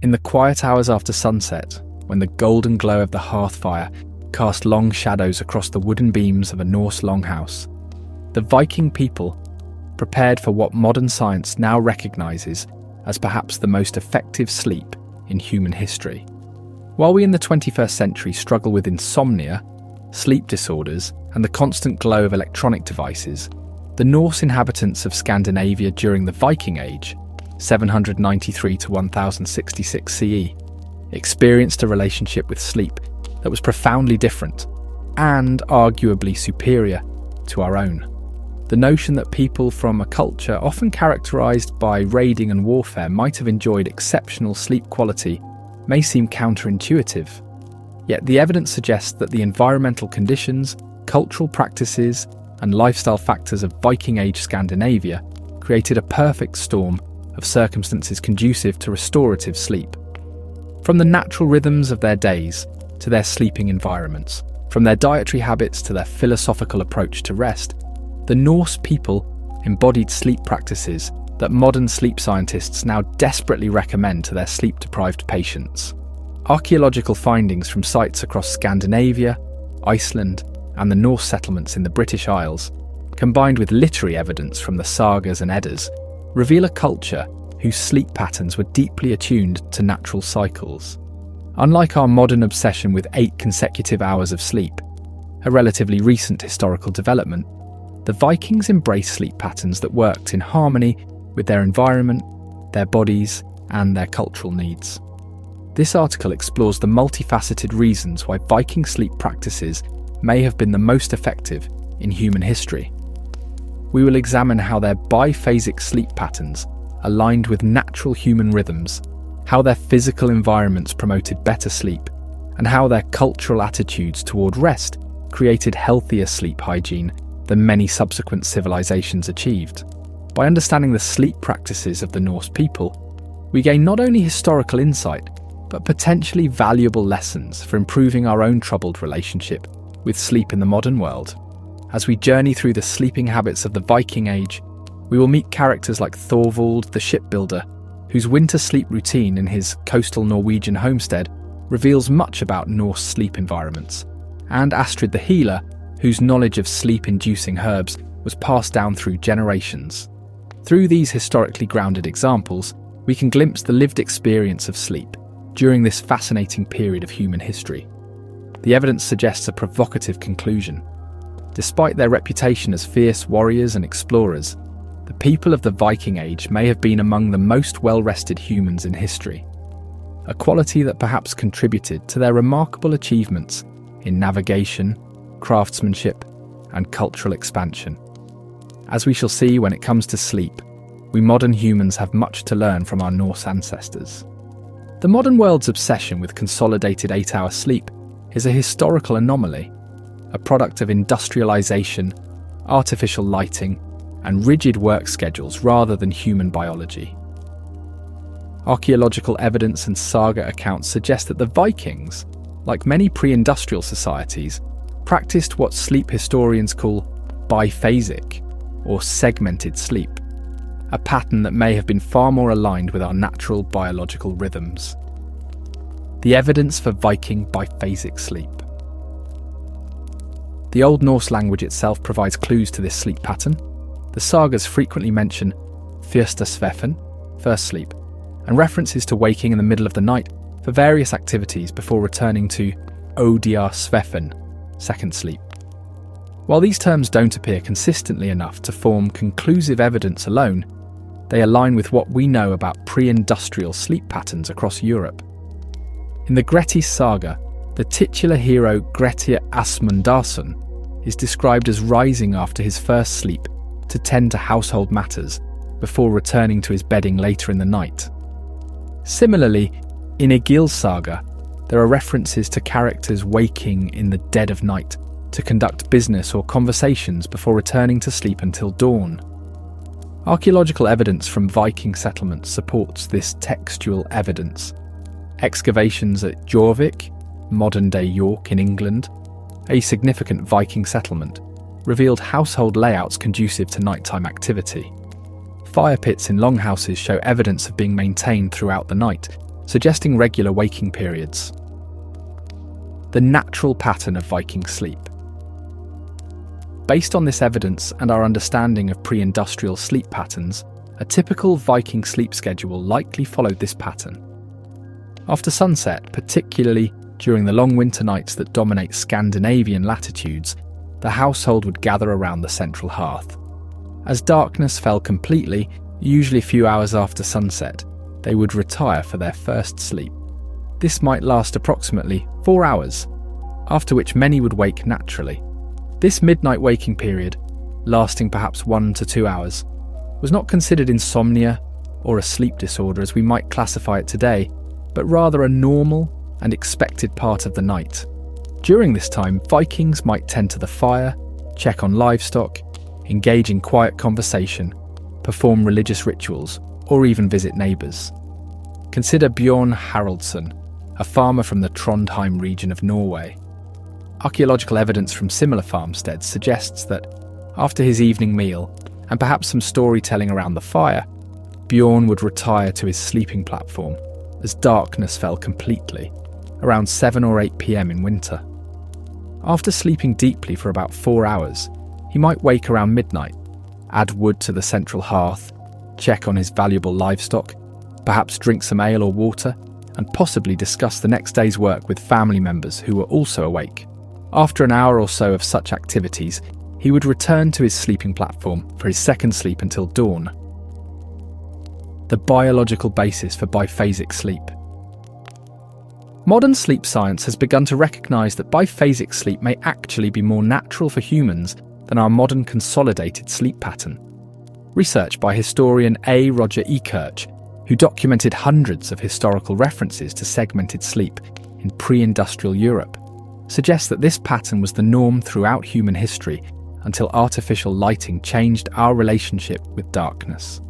In the quiet hours after sunset, when the golden glow of the hearth fire cast long shadows across the wooden beams of a Norse longhouse, the Viking people prepared for what modern science now recognises as perhaps the most effective sleep in human history. While we in the 21st century struggle with insomnia, sleep disorders, and the constant glow of electronic devices, the Norse inhabitants of Scandinavia during the Viking Age, 793 to 1066 CE, experienced a relationship with sleep that was profoundly different and arguably superior to our own. The notion that people from a culture often characterised by raiding and warfare might have enjoyed exceptional sleep quality may seem counterintuitive. Yet the evidence suggests that the environmental conditions, cultural practices, and lifestyle factors of Viking Age Scandinavia created a perfect storm of circumstances conducive to restorative sleep. From the natural rhythms of their days to their sleeping environments, from their dietary habits to their philosophical approach to rest, the Norse people embodied sleep practices that modern sleep scientists now desperately recommend to their sleep-deprived patients. Archaeological findings from sites across Scandinavia, Iceland, and the Norse settlements in the British Isles, combined with literary evidence from the sagas and Eddas, reveal a culture whose sleep patterns were deeply attuned to natural cycles. Unlike our modern obsession with 8 consecutive hours of sleep, a relatively recent historical development, the Vikings embraced sleep patterns that worked in harmony with their environment, their bodies, and their cultural needs. This article explores the multifaceted reasons why Viking sleep practices may have been the most effective in human history. We will examine how their biphasic sleep patterns aligned with natural human rhythms, how their physical environments promoted better sleep, and how their cultural attitudes toward rest created healthier sleep hygiene than many subsequent civilizations achieved. By understanding the sleep practices of the Norse people, we gain not only historical insight, but potentially valuable lessons for improving our own troubled relationship with sleep in the modern world. As we journey through the sleeping habits of the Viking Age, we will meet characters like Thorvald the shipbuilder, whose winter sleep routine in his coastal Norwegian homestead reveals much about Norse sleep environments, and Astrid the healer, whose knowledge of sleep-inducing herbs was passed down through generations. Through these historically grounded examples, we can glimpse the lived experience of sleep during this fascinating period of human history. The evidence suggests a provocative conclusion. Despite their reputation as fierce warriors and explorers, the people of the Viking Age may have been among the most well-rested humans in history, a quality that perhaps contributed to their remarkable achievements in navigation, craftsmanship, and cultural expansion. As we shall see when it comes to sleep, we modern humans have much to learn from our Norse ancestors. The modern world's obsession with consolidated 8-hour sleep is a historical anomaly, a product of industrialization, artificial lighting, and rigid work schedules rather than human biology. Archaeological evidence and saga accounts suggest that the Vikings, like many pre-industrial societies, practiced what sleep historians call biphasic, or segmented sleep, a pattern that may have been far more aligned with our natural biological rhythms. The evidence for Viking biphasic sleep. The Old Norse language itself provides clues to this sleep pattern. The sagas frequently mention fyrsta svefn, first sleep, and references to waking in the middle of the night for various activities before returning to ODI'Ns svefn, second sleep. While these terms don't appear consistently enough to form conclusive evidence alone, they align with what we know about pre-industrial sleep patterns across Europe. In the Grettis saga, the titular hero Grettir Asmundarson is described as rising after his first sleep to tend to household matters before returning to his bedding later in the night. Similarly, in Egil's saga, there are references to characters waking in the dead of night to conduct business or conversations before returning to sleep until dawn. Archaeological evidence from Viking settlements supports this textual evidence. Excavations at Jorvik, modern-day York in England, a significant Viking settlement, revealed household layouts conducive to nighttime activity. Fire pits in longhouses show evidence of being maintained throughout the night, suggesting regular waking periods. The natural pattern of Viking sleep. Based on this evidence and our understanding of pre-industrial sleep patterns, a typical Viking sleep schedule likely followed this pattern. After sunset, particularly during the long winter nights that dominate Scandinavian latitudes, the household would gather around the central hearth. As darkness fell completely, usually a few hours after sunset, they would retire for their first sleep. This might last approximately 4 hours, after which many would wake naturally. This midnight waking period, lasting perhaps 1 to 2 hours, was not considered insomnia or a sleep disorder as we might classify it today, but rather a normal and expected part of the night. During this time, Vikings might tend to the fire, check on livestock, engage in quiet conversation, perform religious rituals, or even visit neighbours. Consider Bjorn Haraldsson, a farmer from the Trondheim region of Norway. Archaeological evidence from similar farmsteads suggests that, after his evening meal, and perhaps some storytelling around the fire, Bjorn would retire to his sleeping platform as darkness fell completely, around 7 or 8 p.m. in winter. After sleeping deeply for about 4 hours, he might wake around midnight, add wood to the central hearth, check on his valuable livestock, perhaps drink some ale or water, and possibly discuss the next day's work with family members who were also awake. After an hour or so of such activities, he would return to his sleeping platform for his second sleep until dawn. The biological basis for biphasic sleep. Modern sleep science has begun to recognise that biphasic sleep may actually be more natural for humans than our modern consolidated sleep pattern. Research by historian A. Roger Ekirch, who documented hundreds of historical references to segmented sleep in pre-industrial Europe, suggests that this pattern was the norm throughout human history until artificial lighting changed our relationship with darkness.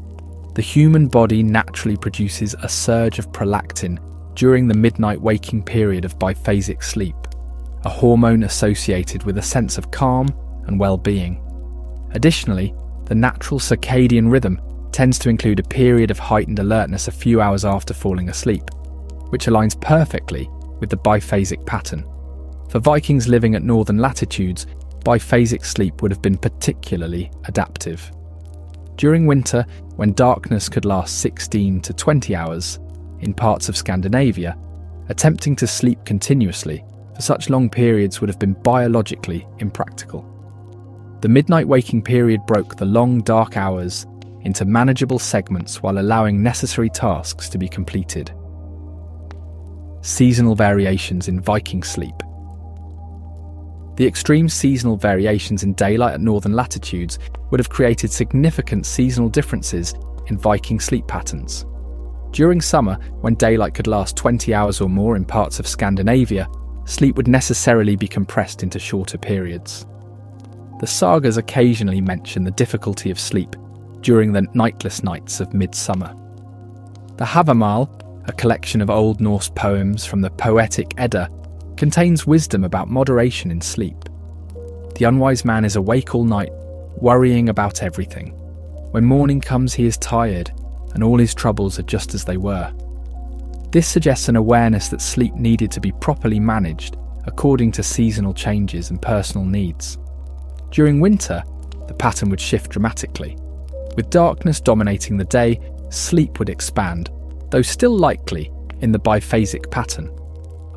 The human body naturally produces a surge of prolactin during the midnight waking period of biphasic sleep, a hormone associated with a sense of calm and well-being. Additionally, the natural circadian rhythm tends to include a period of heightened alertness a few hours after falling asleep, which aligns perfectly with the biphasic pattern. For Vikings living at northern latitudes, biphasic sleep would have been particularly adaptive. During winter, when darkness could last 16 to 20 hours, in parts of Scandinavia, attempting to sleep continuously for such long periods would have been biologically impractical. The midnight waking period broke the long dark hours into manageable segments while allowing necessary tasks to be completed. Seasonal variations in Viking sleep. The extreme seasonal variations in daylight at northern latitudes would have created significant seasonal differences in Viking sleep patterns. During summer, when daylight could last 20 hours or more in parts of Scandinavia, sleep would necessarily be compressed into shorter periods. The sagas occasionally mention the difficulty of sleep during the nightless nights of midsummer. The Havamal, a collection of Old Norse poems from the Poetic Edda, contains wisdom about moderation in sleep. The unwise man is awake all night, worrying about everything. When morning comes, he is tired, and all his troubles are just as they were. This suggests an awareness that sleep needed to be properly managed according to seasonal changes and personal needs. During winter, the pattern would shift dramatically. With darkness dominating the day, sleep would expand, though still likely in the biphasic pattern.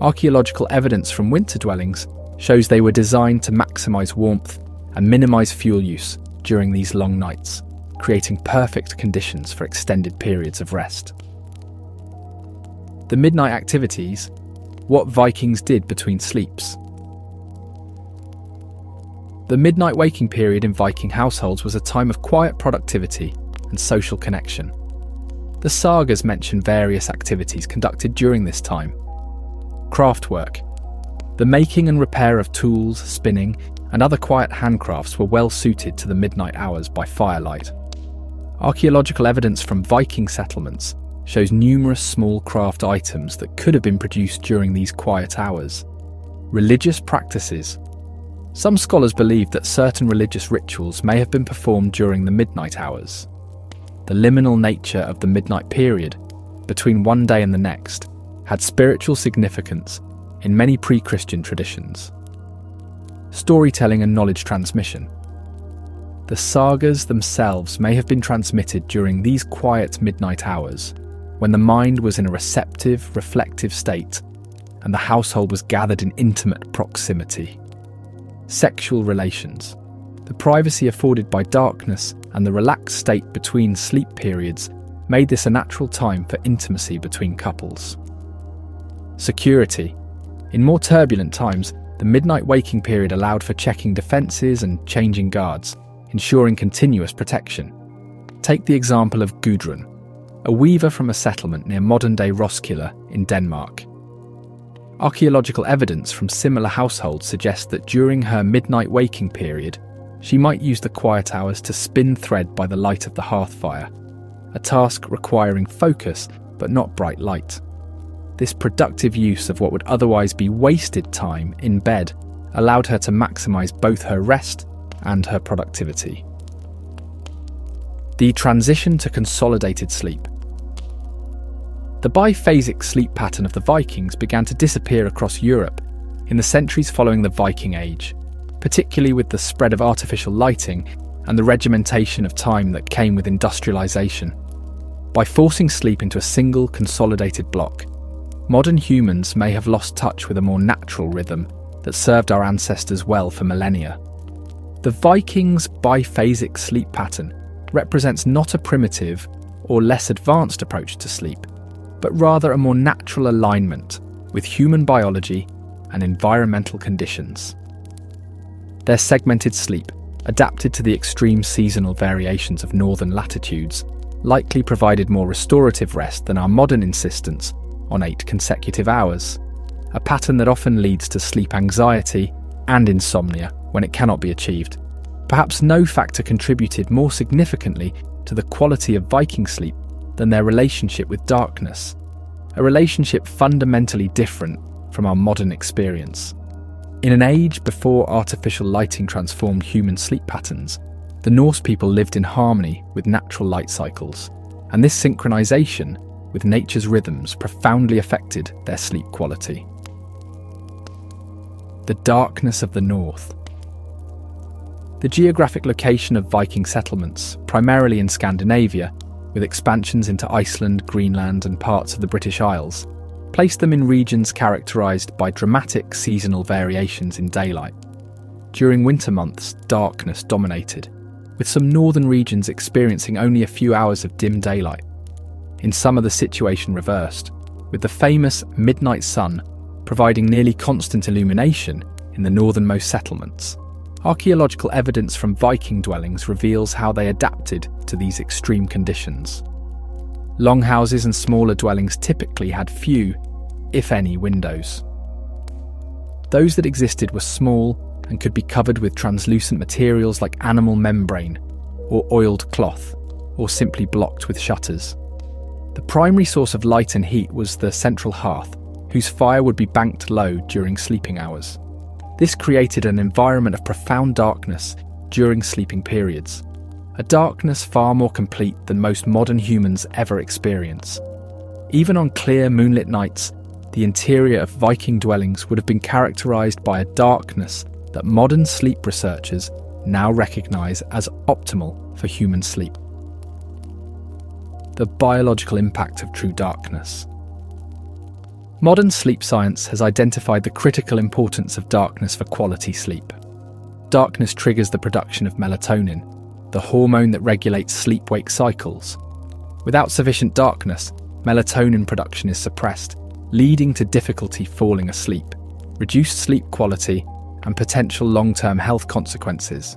Archaeological evidence from winter dwellings shows they were designed to maximise warmth and minimise fuel use during these long nights, creating perfect conditions for extended periods of rest. The midnight activities, what Vikings did between sleeps. The midnight waking period in Viking households was a time of quiet productivity and social connection. The sagas mention various activities conducted during this time. Craftwork. The making and repair of tools, spinning, and other quiet handcrafts were well suited to the midnight hours by firelight. Archaeological evidence from Viking settlements shows numerous small craft items that could have been produced during these quiet hours. Religious practices. Some scholars believe that certain religious rituals may have been performed during the midnight hours. The liminal nature of the midnight period, between one day and the next, had spiritual significance in many pre-Christian traditions. Storytelling and knowledge transmission. The sagas themselves may have been transmitted during these quiet midnight hours, when the mind was in a receptive, reflective state, and the household was gathered in intimate proximity. Sexual relations. The privacy afforded by darkness and the relaxed state between sleep periods made this a natural time for intimacy between couples. Security. In more turbulent times, the midnight waking period allowed for checking defences and changing guards, ensuring continuous protection. Take the example of Gudrun, a weaver from a settlement near modern-day Roskilde in Denmark. Archaeological evidence from similar households suggests that during her midnight waking period, she might use the quiet hours to spin thread by the light of the hearth fire, a task requiring focus but not bright light. This productive use of what would otherwise be wasted time in bed allowed her to maximise both her rest and her productivity. The transition to consolidated sleep. The biphasic sleep pattern of the Vikings began to disappear across Europe in the centuries following the Viking Age, particularly with the spread of artificial lighting and the regimentation of time that came with industrialisation. By forcing sleep into a single consolidated block, modern humans may have lost touch with a more natural rhythm that served our ancestors well for millennia. The Vikings' biphasic sleep pattern represents not a primitive or less advanced approach to sleep, but rather a more natural alignment with human biology and environmental conditions. Their segmented sleep, adapted to the extreme seasonal variations of northern latitudes, likely provided more restorative rest than our modern insistence on 8 consecutive hours, a pattern that often leads to sleep anxiety and insomnia when it cannot be achieved. Perhaps no factor contributed more significantly to the quality of Viking sleep than their relationship with darkness, a relationship fundamentally different from our modern experience. In an age before artificial lighting transformed human sleep patterns, the Norse people lived in harmony with natural light cycles, and this synchronization with nature's rhythms profoundly affected their sleep quality. The darkness of the north. The geographic location of Viking settlements, primarily in Scandinavia, with expansions into Iceland, Greenland and parts of the British Isles, placed them in regions characterised by dramatic seasonal variations in daylight. During winter months, darkness dominated, with some northern regions experiencing only a few hours of dim daylight. In summer, the situation reversed, with the famous midnight sun providing nearly constant illumination in the northernmost settlements. Archaeological evidence from Viking dwellings reveals how they adapted to these extreme conditions. Longhouses and smaller dwellings typically had few, if any, windows. Those that existed were small and could be covered with translucent materials like animal membrane or oiled cloth, or simply blocked with shutters. The primary source of light and heat was the central hearth, whose fire would be banked low during sleeping hours. This created an environment of profound darkness during sleeping periods, a darkness far more complete than most modern humans ever experience. Even on clear moonlit nights, the interior of Viking dwellings would have been characterised by a darkness that modern sleep researchers now recognise as optimal for human sleep. The biological impact of true darkness. Modern sleep science has identified the critical importance of darkness for quality sleep. Darkness triggers the production of melatonin, the hormone that regulates sleep-wake cycles. Without sufficient darkness, melatonin production is suppressed, leading to difficulty falling asleep, reduced sleep quality, and potential long-term health consequences.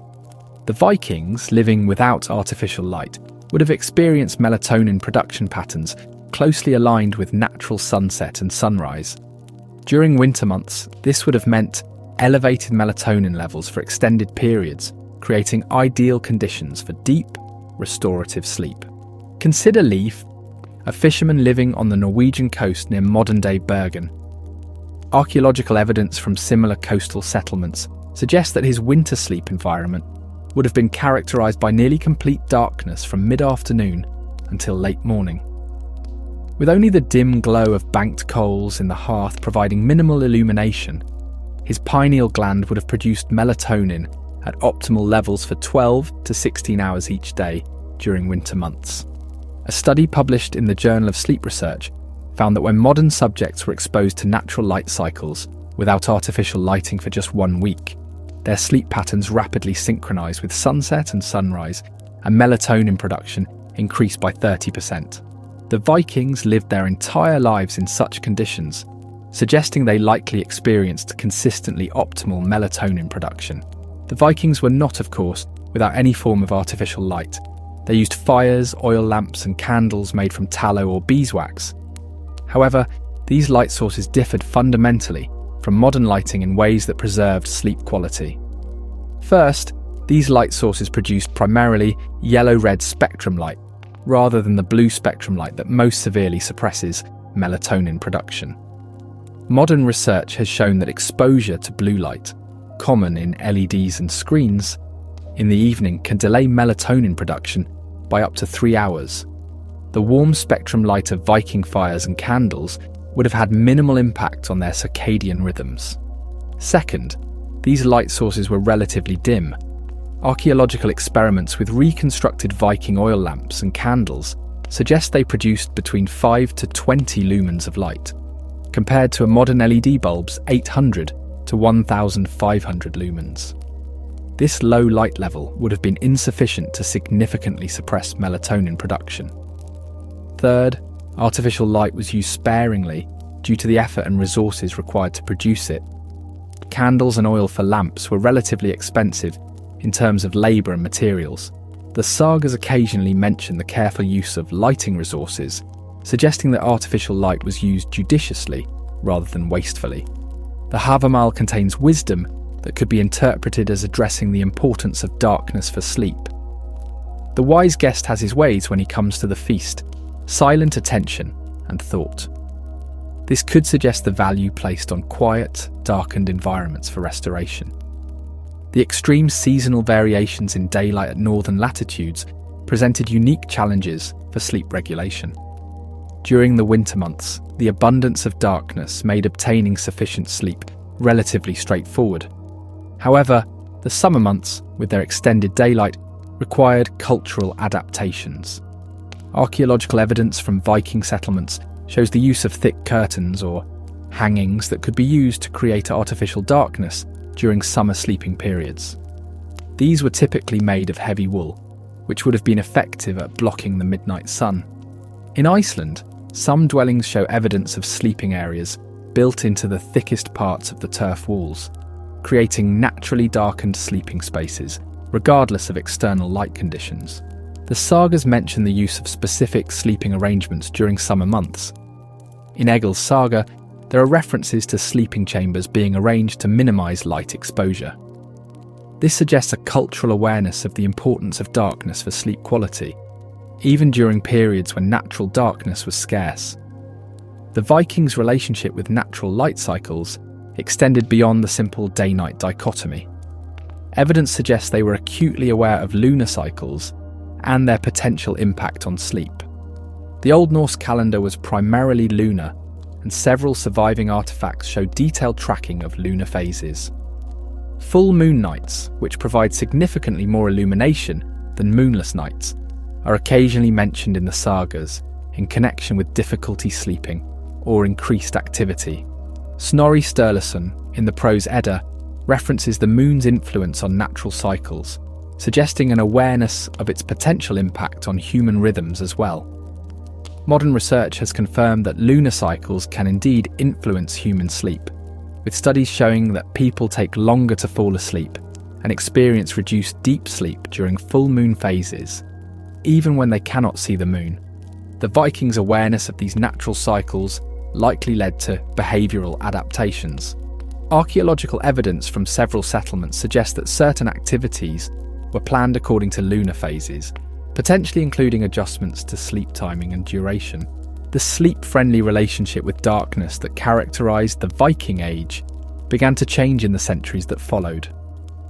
The Vikings, living without artificial light, would have experienced melatonin production patterns closely aligned with natural sunset and sunrise. During winter months, this would have meant elevated melatonin levels for extended periods, creating ideal conditions for deep, restorative sleep. Consider Leif, a fisherman living on the Norwegian coast near modern-day Bergen. Archaeological evidence from similar coastal settlements suggests that his winter sleep environment would have been characterised by nearly complete darkness from mid-afternoon until late morning. With only the dim glow of banked coals in the hearth providing minimal illumination, his pineal gland would have produced melatonin at optimal levels for 12 to 16 hours each day during winter months. A study published in the Journal of Sleep Research found that when modern subjects were exposed to natural light cycles without artificial lighting for just 1 week, their sleep patterns rapidly synchronized with sunset and sunrise, and melatonin production increased by 30%. The Vikings lived their entire lives in such conditions, suggesting they likely experienced consistently optimal melatonin production. The Vikings were not, of course, without any form of artificial light. They used fires, oil lamps, and candles made from tallow or beeswax. However, these light sources differed fundamentally from modern lighting in ways that preserved sleep quality. First, these light sources produced primarily yellow-red spectrum light, rather than the blue spectrum light that most severely suppresses melatonin production. Modern research has shown that exposure to blue light, common in LEDs and screens, in the evening can delay melatonin production by up to 3 hours. The warm spectrum light of Viking fires and candles would have had minimal impact on their circadian rhythms. Second, these light sources were relatively dim. Archaeological experiments with reconstructed Viking oil lamps and candles suggest they produced between 5 to 20 lumens of light, compared to a modern LED bulb's 800 to 1,500 lumens. This low light level would have been insufficient to significantly suppress melatonin production. Third, artificial light was used sparingly due to the effort and resources required to produce it. Candles and oil for lamps were relatively expensive in terms of labour and materials. The sagas occasionally mention the careful use of lighting resources, suggesting that artificial light was used judiciously rather than wastefully. The Havamal contains wisdom that could be interpreted as addressing the importance of darkness for sleep. The wise guest has his ways when he comes to the feast, silent attention and thought. This could suggest the value placed on quiet, darkened environments for restoration. The extreme seasonal variations in daylight at northern latitudes presented unique challenges for sleep regulation. During the winter months, the abundance of darkness made obtaining sufficient sleep relatively straightforward. However, the summer months, with their extended daylight, required cultural adaptations. Archaeological evidence from Viking settlements shows the use of thick curtains or hangings that could be used to create artificial darkness during summer sleeping periods. These were typically made of heavy wool, which would have been effective at blocking the midnight sun. In Iceland, some dwellings show evidence of sleeping areas built into the thickest parts of the turf walls, creating naturally darkened sleeping spaces, regardless of external light conditions. The sagas mention the use of specific sleeping arrangements during summer months. In Egil's saga, there are references to sleeping chambers being arranged to minimise light exposure. This suggests a cultural awareness of the importance of darkness for sleep quality, even during periods when natural darkness was scarce. The Vikings' relationship with natural light cycles extended beyond the simple day-night dichotomy. Evidence suggests they were acutely aware of lunar cycles and their potential impact on sleep. The Old Norse calendar was primarily lunar, and several surviving artifacts show detailed tracking of lunar phases. Full moon nights, which provide significantly more illumination than moonless nights, are occasionally mentioned in the sagas in connection with difficulty sleeping or increased activity. Snorri Sturluson, in the Prose Edda, references the moon's influence on natural cycles, suggesting an awareness of its potential impact on human rhythms as well. Modern research has confirmed that lunar cycles can indeed influence human sleep, with studies showing that people take longer to fall asleep and experience reduced deep sleep during full moon phases, even when they cannot see the moon. The Vikings' awareness of these natural cycles likely led to behavioural adaptations. Archaeological evidence from several settlements suggests that certain activities were planned according to lunar phases, potentially including adjustments to sleep timing and duration. The sleep-friendly relationship with darkness that characterised the Viking Age began to change in the centuries that followed.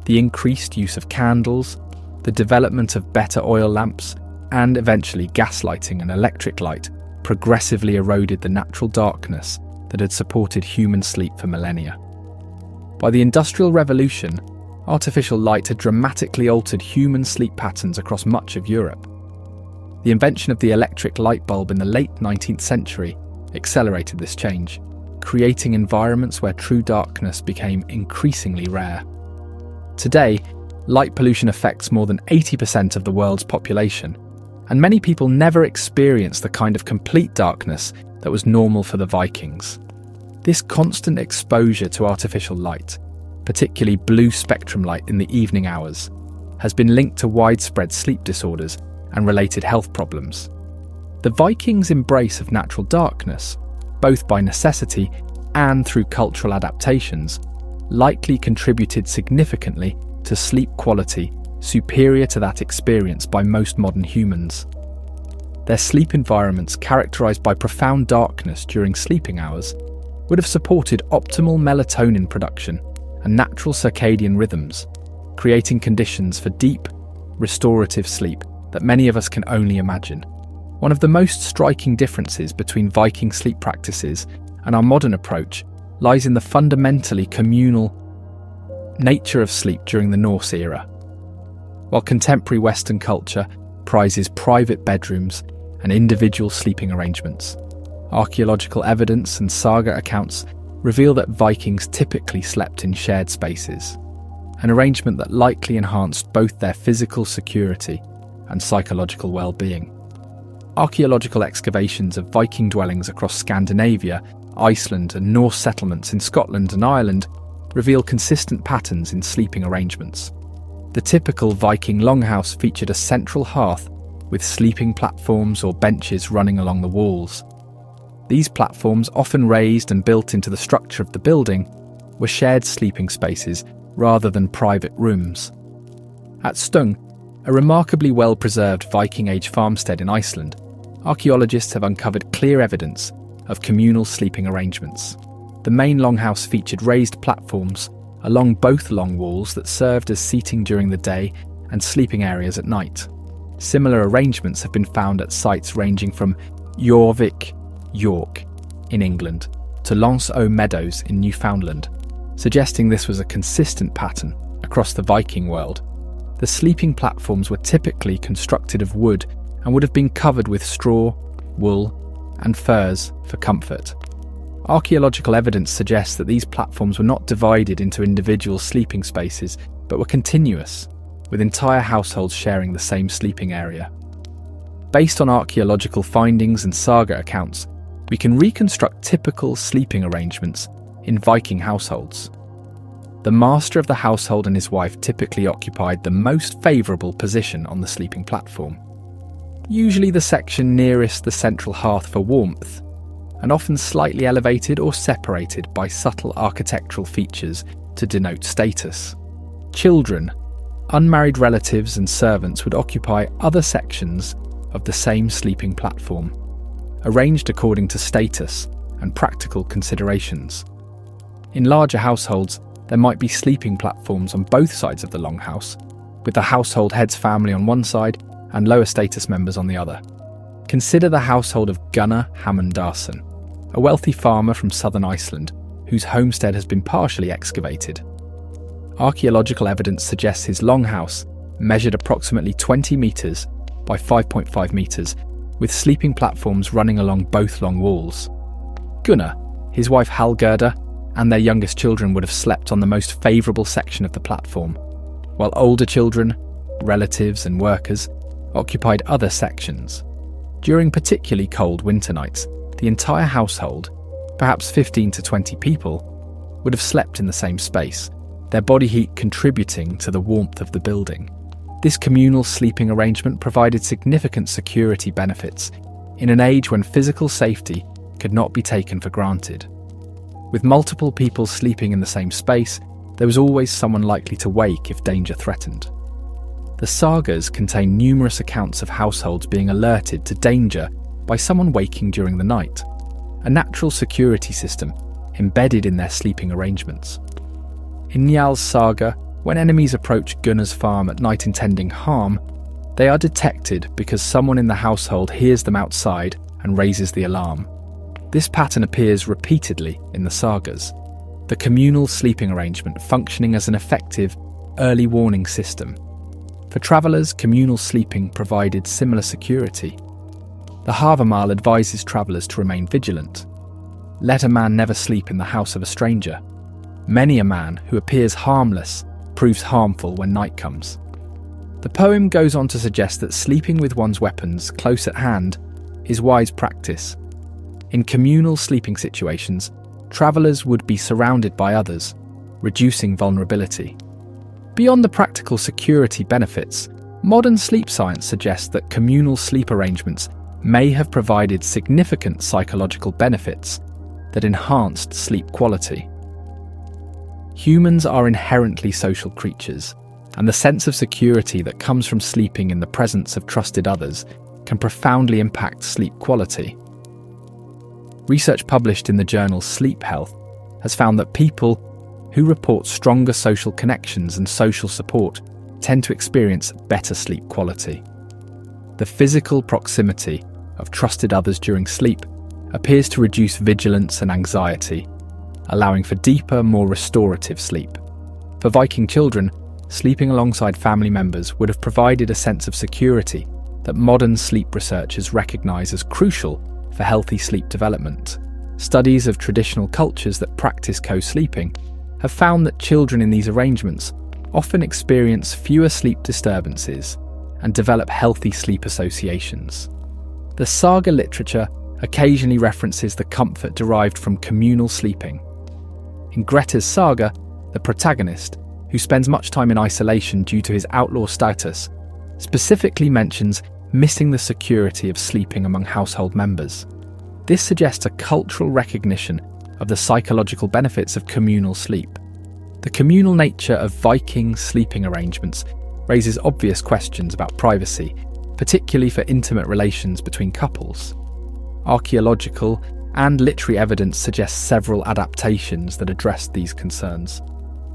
The increased use of candles, the development of better oil lamps, and eventually gaslighting and electric light progressively eroded the natural darkness that had supported human sleep for millennia. By the Industrial Revolution, artificial light had dramatically altered human sleep patterns across much of Europe. The invention of the electric light bulb in the late 19th century accelerated this change, creating environments where true darkness became increasingly rare. Today, light pollution affects more than 80% of the world's population, and many people never experience the kind of complete darkness that was normal for the Vikings. This constant exposure to artificial light, particularly blue spectrum light in the evening hours, has been linked to widespread sleep disorders and related health problems. The Vikings' embrace of natural darkness, both by necessity and through cultural adaptations, likely contributed significantly to sleep quality superior to that experienced by most modern humans. Their sleep environments, characterized by profound darkness during sleeping hours, would have supported optimal melatonin production and natural circadian rhythms, creating conditions for deep, restorative sleep that many of us can only imagine. One of the most striking differences between Viking sleep practices and our modern approach lies in the fundamentally communal nature of sleep during the Norse era. While contemporary Western culture prizes private bedrooms and individual sleeping arrangements, archaeological evidence and saga accounts reveal that Vikings typically slept in shared spaces, an arrangement that likely enhanced both their physical security and psychological well-being. Archaeological excavations of Viking dwellings across Scandinavia, Iceland, and Norse settlements in Scotland and Ireland reveal consistent patterns in sleeping arrangements. The typical Viking longhouse featured a central hearth with sleeping platforms or benches running along the walls. These platforms, often raised and built into the structure of the building, were shared sleeping spaces rather than private rooms. At Stung, a remarkably well-preserved Viking-age farmstead in Iceland, archaeologists have uncovered clear evidence of communal sleeping arrangements. The main longhouse featured raised platforms along both long walls that served as seating during the day and sleeping areas at night. Similar arrangements have been found at sites ranging from Jorvik, York, in England, to Lons-Eau Meadows in Newfoundland, suggesting this was a consistent pattern across the Viking world. The sleeping platforms were typically constructed of wood and would have been covered with straw, wool, and furs for comfort. Archaeological evidence suggests that these platforms were not divided into individual sleeping spaces, but were continuous, with entire households sharing the same sleeping area. Based on archaeological findings and saga accounts, we can reconstruct typical sleeping arrangements in Viking households. The master of the household and his wife typically occupied the most favourable position on the sleeping platform, usually the section nearest the central hearth for warmth, and often slightly elevated or separated by subtle architectural features to denote status. Children, unmarried relatives and servants would occupy other sections of the same sleeping platform, arranged according to status and practical considerations. In larger households, there might be sleeping platforms on both sides of the longhouse, with the household head's family on one side and lower status members on the other. Consider the household of Gunnar Hammundarson, a wealthy farmer from southern Iceland whose homestead has been partially excavated. Archaeological evidence suggests his longhouse measured approximately 20 metres by 5.5 metres, with sleeping platforms running along both long walls. Gunnar, his wife Hallgerda, and their youngest children would have slept on the most favourable section of the platform, while older children, relatives and workers occupied other sections. During particularly cold winter nights, the entire household, perhaps 15 to 20 people, would have slept in the same space, their body heat contributing to the warmth of the building. This communal sleeping arrangement provided significant security benefits in an age when physical safety could not be taken for granted. With multiple people sleeping in the same space, there was always someone likely to wake if danger threatened. The sagas contain numerous accounts of households being alerted to danger by someone waking during the night, a natural security system embedded in their sleeping arrangements. In Njal's saga, when enemies approach Gunnar's farm at night intending harm, they are detected because someone in the household hears them outside and raises the alarm. This pattern appears repeatedly in the sagas, the communal sleeping arrangement functioning as an effective early warning system. For travellers, communal sleeping provided similar security. The Havamal advises travellers to remain vigilant. Let a man never sleep in the house of a stranger. Many a man who appears harmless proves harmful when night comes. The poem goes on to suggest that sleeping with one's weapons close at hand is wise practice. In communal sleeping situations, travellers would be surrounded by others, reducing vulnerability. Beyond the practical security benefits, modern sleep science suggests that communal sleep arrangements may have provided significant psychological benefits that enhanced sleep quality. Humans are inherently social creatures, and the sense of security that comes from sleeping in the presence of trusted others can profoundly impact sleep quality. Research published in the journal Sleep Health has found that people who report stronger social connections and social support tend to experience better sleep quality. The physical proximity of trusted others during sleep appears to reduce vigilance and anxiety, allowing for deeper, more restorative sleep. For Viking children, sleeping alongside family members would have provided a sense of security that modern sleep researchers recognise as crucial for healthy sleep development. Studies of traditional cultures that practice co-sleeping have found that children in these arrangements often experience fewer sleep disturbances and develop healthy sleep associations. The saga literature occasionally references the comfort derived from communal sleeping. In Grettir's saga, the protagonist, who spends much time in isolation due to his outlaw status, specifically mentions missing the security of sleeping among household members. This suggests a cultural recognition of the psychological benefits of communal sleep. The communal nature of Viking sleeping arrangements raises obvious questions about privacy, particularly for intimate relations between couples. Archaeological and literary evidence suggests several adaptations that address these concerns.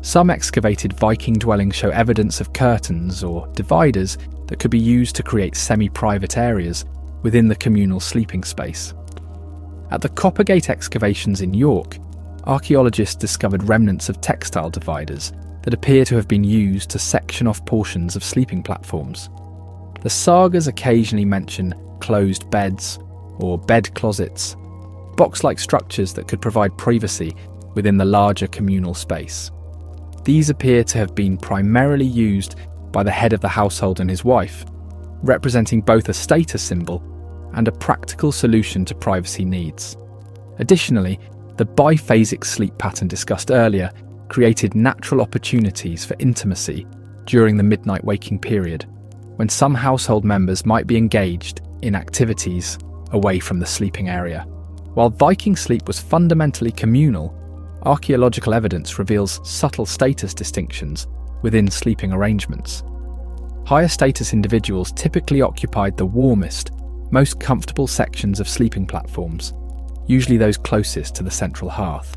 Some excavated Viking dwellings show evidence of curtains or dividers that could be used to create semi-private areas within the communal sleeping space. At the Coppergate excavations in York, archaeologists discovered remnants of textile dividers that appear to have been used to section off portions of sleeping platforms. The sagas occasionally mention closed beds or bed closets, box-like structures that could provide privacy within the larger communal space. These appear to have been primarily used by the head of the household and his wife, representing both a status symbol and a practical solution to privacy needs. Additionally, the biphasic sleep pattern discussed earlier created natural opportunities for intimacy during the midnight waking period, when some household members might be engaged in activities away from the sleeping area. While Viking sleep was fundamentally communal, archaeological evidence reveals subtle status distinctions within sleeping arrangements. Higher status individuals typically occupied the warmest, most comfortable sections of sleeping platforms, usually those closest to the central hearth.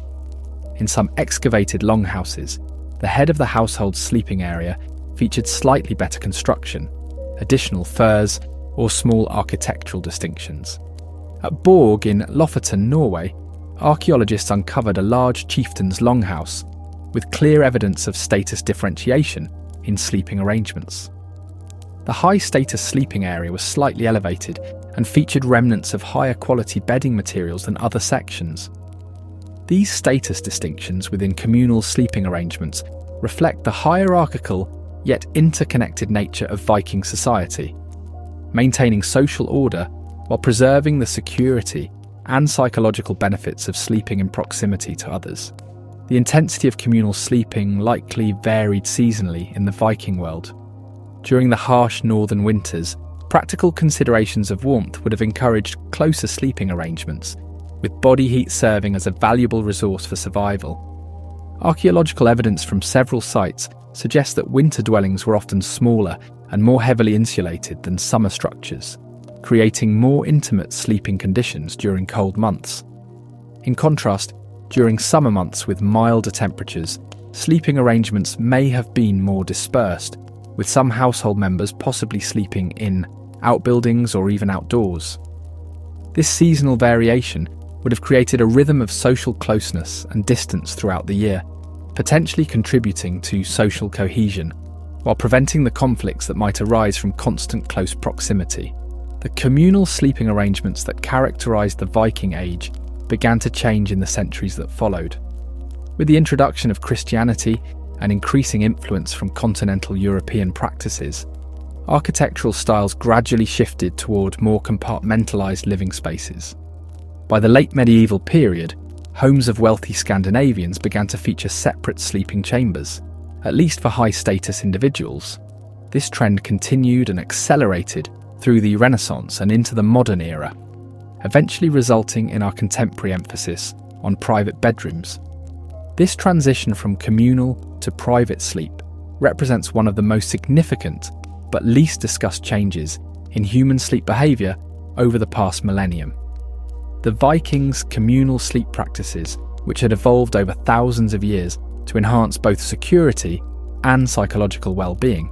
In some excavated longhouses, the head of the household's sleeping area featured slightly better construction, additional furs, or small architectural distinctions. At Borg in Lofoten, Norway, archaeologists uncovered a large chieftain's longhouse with clear evidence of status differentiation in sleeping arrangements. The high-status sleeping area was slightly elevated and featured remnants of higher quality bedding materials than other sections. These status distinctions within communal sleeping arrangements reflect the hierarchical yet interconnected nature of Viking society, maintaining social order while preserving the security and psychological benefits of sleeping in proximity to others. The intensity of communal sleeping likely varied seasonally in the Viking world. During the harsh northern winters, practical considerations of warmth would have encouraged closer sleeping arrangements, with body heat serving as a valuable resource for survival. Archaeological evidence from several sites suggests that winter dwellings were often smaller and more heavily insulated than summer structures, creating more intimate sleeping conditions during cold months. In contrast, during summer months with milder temperatures, sleeping arrangements may have been more dispersed, with some household members possibly sleeping in outbuildings or even outdoors. This seasonal variation would have created a rhythm of social closeness and distance throughout the year, potentially contributing to social cohesion, while preventing the conflicts that might arise from constant close proximity. The communal sleeping arrangements that characterised the Viking Age began to change in the centuries that followed. With the introduction of Christianity and increasing influence from continental European practices, architectural styles gradually shifted toward more compartmentalised living spaces. By the late medieval period, homes of wealthy Scandinavians began to feature separate sleeping chambers, at least for high-status individuals. This trend continued and accelerated through the Renaissance and into the modern era, eventually resulting in our contemporary emphasis on private bedrooms. This transition from communal to private sleep represents one of the most significant but least discussed changes in human sleep behaviour over the past millennium. The Vikings' communal sleep practices, which had evolved over thousands of years to enhance both security and psychological well-being,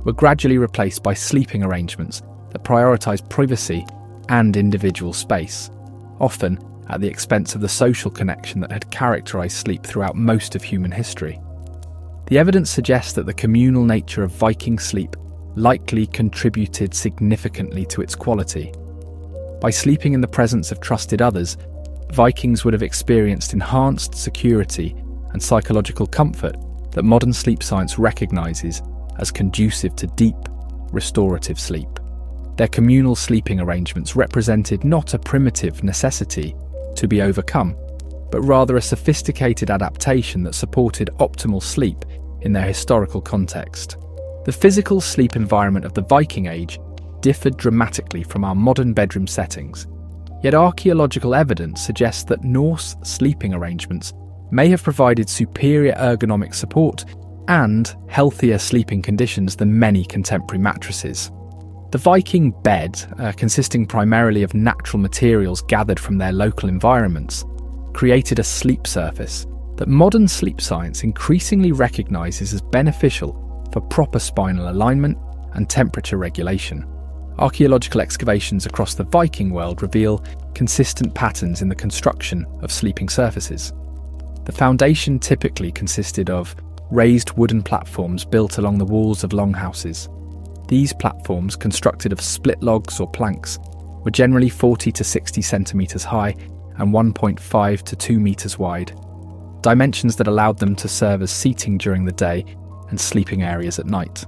were gradually replaced by sleeping arrangements that prioritised privacy and individual space, often at the expense of the social connection that had characterised sleep throughout most of human history. The evidence suggests that the communal nature of Viking sleep likely contributed significantly to its quality. By sleeping in the presence of trusted others, Vikings would have experienced enhanced security and psychological comfort that modern sleep science recognises as conducive to deep, restorative sleep. Their communal sleeping arrangements represented not a primitive necessity to be overcome, but rather a sophisticated adaptation that supported optimal sleep in their historical context. The physical sleep environment of the Viking Age differed dramatically from our modern bedroom settings, yet archaeological evidence suggests that Norse sleeping arrangements may have provided superior ergonomic support and healthier sleeping conditions than many contemporary mattresses. The Viking bed, consisting primarily of natural materials gathered from their local environments, created a sleep surface that modern sleep science increasingly recognises as beneficial for proper spinal alignment and temperature regulation. Archaeological excavations across the Viking world reveal consistent patterns in the construction of sleeping surfaces. The foundation typically consisted of raised wooden platforms built along the walls of longhouses. These platforms, constructed of split logs or planks, were generally 40 to 60 centimetres high and 1.5 to 2 metres wide, dimensions that allowed them to serve as seating during the day and sleeping areas at night.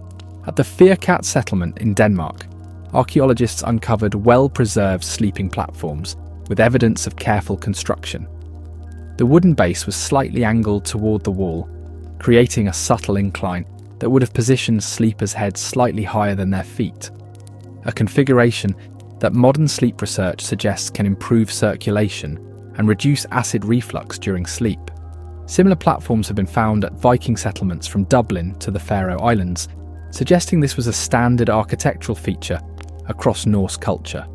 At the Firkat settlement in Denmark, archaeologists uncovered well-preserved sleeping platforms with evidence of careful construction. The wooden base was slightly angled toward the wall, creating a subtle incline that would have positioned sleepers' heads slightly higher than their feet, a configuration that modern sleep research suggests can improve circulation and reduce acid reflux during sleep. Similar platforms have been found at Viking settlements from Dublin to the Faroe Islands, suggesting this was a standard architectural feature across Norse culture.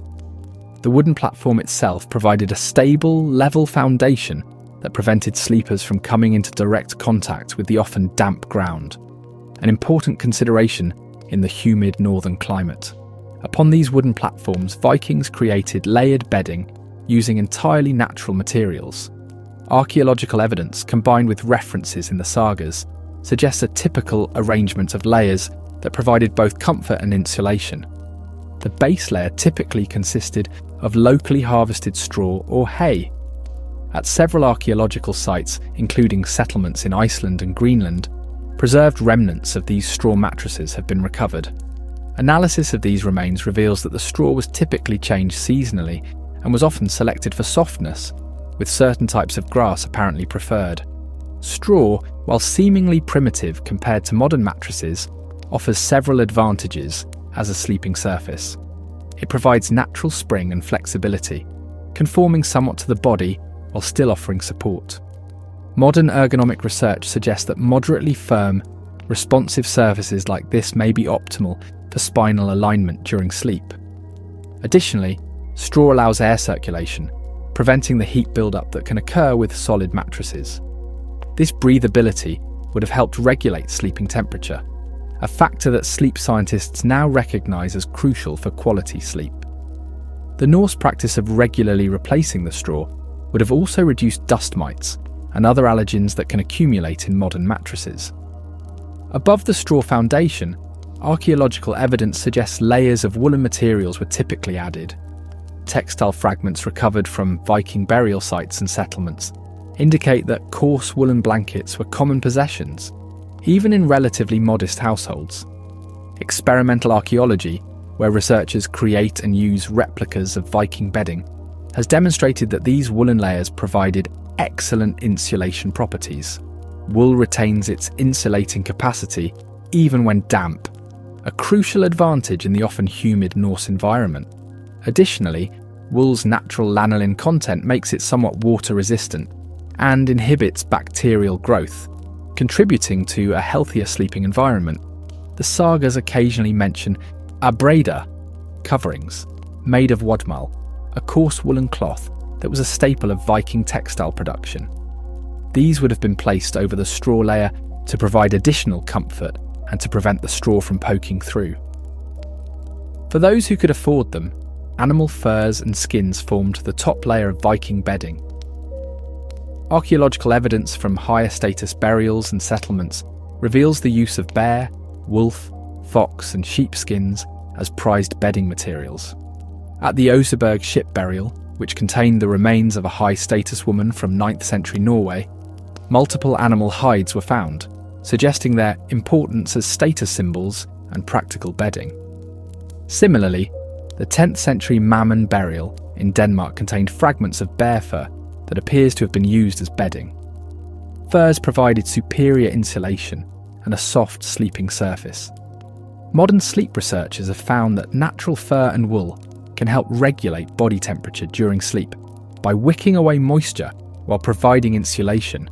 The wooden platform itself provided a stable, level foundation that prevented sleepers from coming into direct contact with the often damp ground, an important consideration in the humid northern climate. Upon these wooden platforms, Vikings created layered bedding using entirely natural materials. Archaeological evidence, combined with references in the sagas, suggests a typical arrangement of layers that provided both comfort and insulation. The base layer typically consisted of locally harvested straw or hay. At several archaeological sites, including settlements in Iceland and Greenland, preserved remnants of these straw mattresses have been recovered. Analysis of these remains reveals that the straw was typically changed seasonally and was often selected for softness, with certain types of grass apparently preferred. Straw, while seemingly primitive compared to modern mattresses, offers several advantages as a sleeping surface. It provides natural spring and flexibility, conforming somewhat to the body while still offering support. Modern ergonomic research suggests that moderately firm, responsive surfaces like this may be optimal for spinal alignment during sleep. Additionally, straw allows air circulation, preventing the heat buildup that can occur with solid mattresses. This breathability would have helped regulate sleeping temperature, a factor that sleep scientists now recognise as crucial for quality sleep. The Norse practice of regularly replacing the straw would have also reduced dust mites and other allergens that can accumulate in modern mattresses. Above the straw foundation, archaeological evidence suggests layers of woolen materials were typically added. Textile fragments recovered from Viking burial sites and settlements indicate that coarse woolen blankets were common possessions, even in relatively modest households. Experimental archaeology, where researchers create and use replicas of Viking bedding, has demonstrated that these woolen layers provided excellent insulation properties. Wool retains its insulating capacity even when damp, a crucial advantage in the often humid Norse environment. Additionally, wool's natural lanolin content makes it somewhat water-resistant and inhibits bacterial growth, contributing to a healthier sleeping environment. The sagas occasionally mention abreda, coverings, made of wadmal, a coarse woolen cloth that was a staple of Viking textile production. These would have been placed over the straw layer to provide additional comfort and to prevent the straw from poking through. For those who could afford them, animal furs and skins formed the top layer of Viking bedding. Archaeological evidence from higher status burials and settlements reveals the use of bear, wolf, fox and sheep skins as prized bedding materials. At the Oseberg ship burial, which contained the remains of a high-status woman from 9th century Norway, multiple animal hides were found, suggesting their importance as status symbols and practical bedding. Similarly, the 10th century Mammon burial in Denmark contained fragments of bear fur that appears to have been used as bedding. Furs provided superior insulation and a soft sleeping surface. Modern sleep researchers have found that natural fur and wool can help regulate body temperature during sleep by wicking away moisture while providing insulation,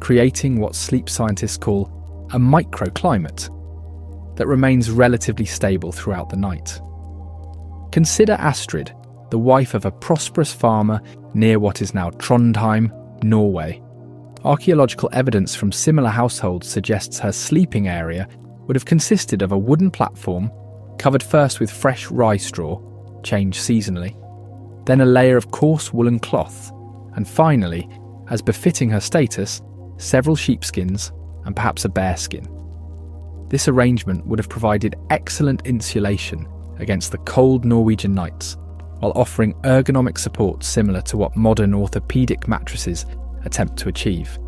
creating what sleep scientists call a microclimate that remains relatively stable throughout the night. Consider Astrid, the wife of a prosperous farmer near what is now Trondheim, Norway. Archaeological evidence from similar households suggests her sleeping area would have consisted of a wooden platform covered first with fresh rye straw, changed seasonally, then a layer of coarse woolen cloth, and finally, as befitting her status, several sheepskins and perhaps a bearskin. This arrangement would have provided excellent insulation against the cold Norwegian nights, while offering ergonomic support similar to what modern orthopedic mattresses attempt to achieve.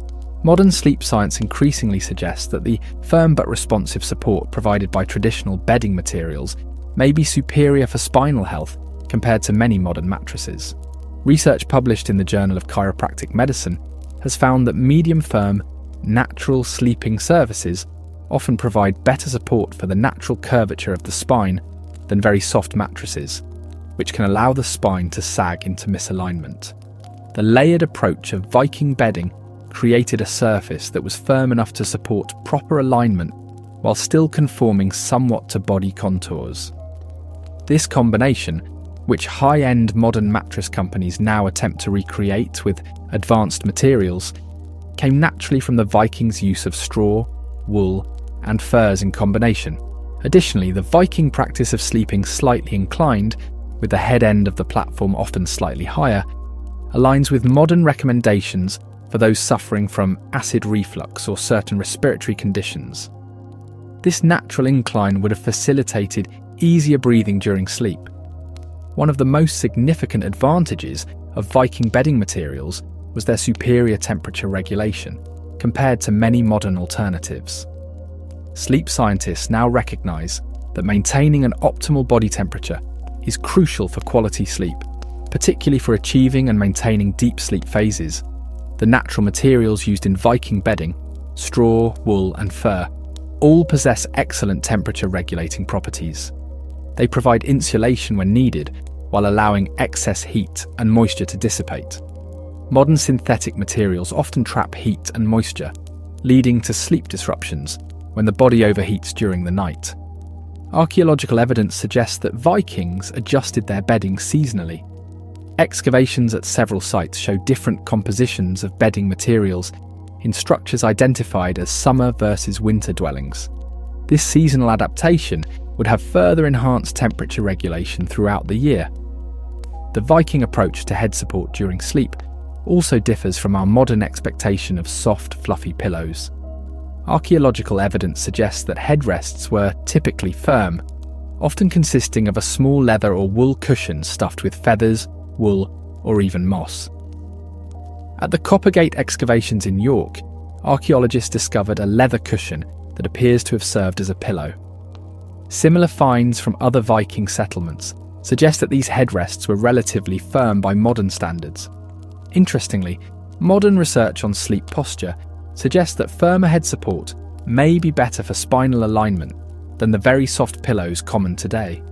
Modern sleep science increasingly suggests that the firm but responsive support provided by traditional bedding materials may be superior for spinal health compared to many modern mattresses. Research published in the Journal of Chiropractic Medicine has found that medium-firm, natural sleeping surfaces often provide better support for the natural curvature of the spine than very soft mattresses, which can allow the spine to sag into misalignment. The layered approach of Viking bedding created a surface that was firm enough to support proper alignment while still conforming somewhat to body contours. This combination, which high-end modern mattress companies now attempt to recreate with advanced materials, came naturally from the Vikings' use of straw, wool, and furs in combination. Additionally, the Viking practice of sleeping slightly inclined, with the head end of the platform often slightly higher, aligns with modern recommendations for those suffering from acid reflux or certain respiratory conditions. This natural incline would have facilitated easier breathing during sleep. One of the most significant advantages of Viking bedding materials was their superior temperature regulation, compared to many modern alternatives. Sleep scientists now recognise that maintaining an optimal body temperature is crucial for quality sleep, particularly for achieving and maintaining deep sleep phases. The natural materials used in Viking bedding, straw, wool and fur, all possess excellent temperature regulating properties. They provide insulation when needed, while allowing excess heat and moisture to dissipate. Modern synthetic materials often trap heat and moisture, leading to sleep disruptions when the body overheats during the night. Archaeological evidence suggests that Vikings adjusted their bedding seasonally. Excavations at several sites show different compositions of bedding materials in structures identified as summer versus winter dwellings. This seasonal adaptation would have further enhanced temperature regulation throughout the year. The Viking approach to head support during sleep also differs from our modern expectation of soft, fluffy pillows. Archaeological evidence suggests that headrests were typically firm, often consisting of a small leather or wool cushion stuffed with feathers, wool, or even moss. At the Coppergate excavations in York, archaeologists discovered a leather cushion that appears to have served as a pillow. Similar finds from other Viking settlements suggest that these headrests were relatively firm by modern standards. Interestingly, modern research on sleep posture suggests that firmer head support may be better for spinal alignment than the very soft pillows common today.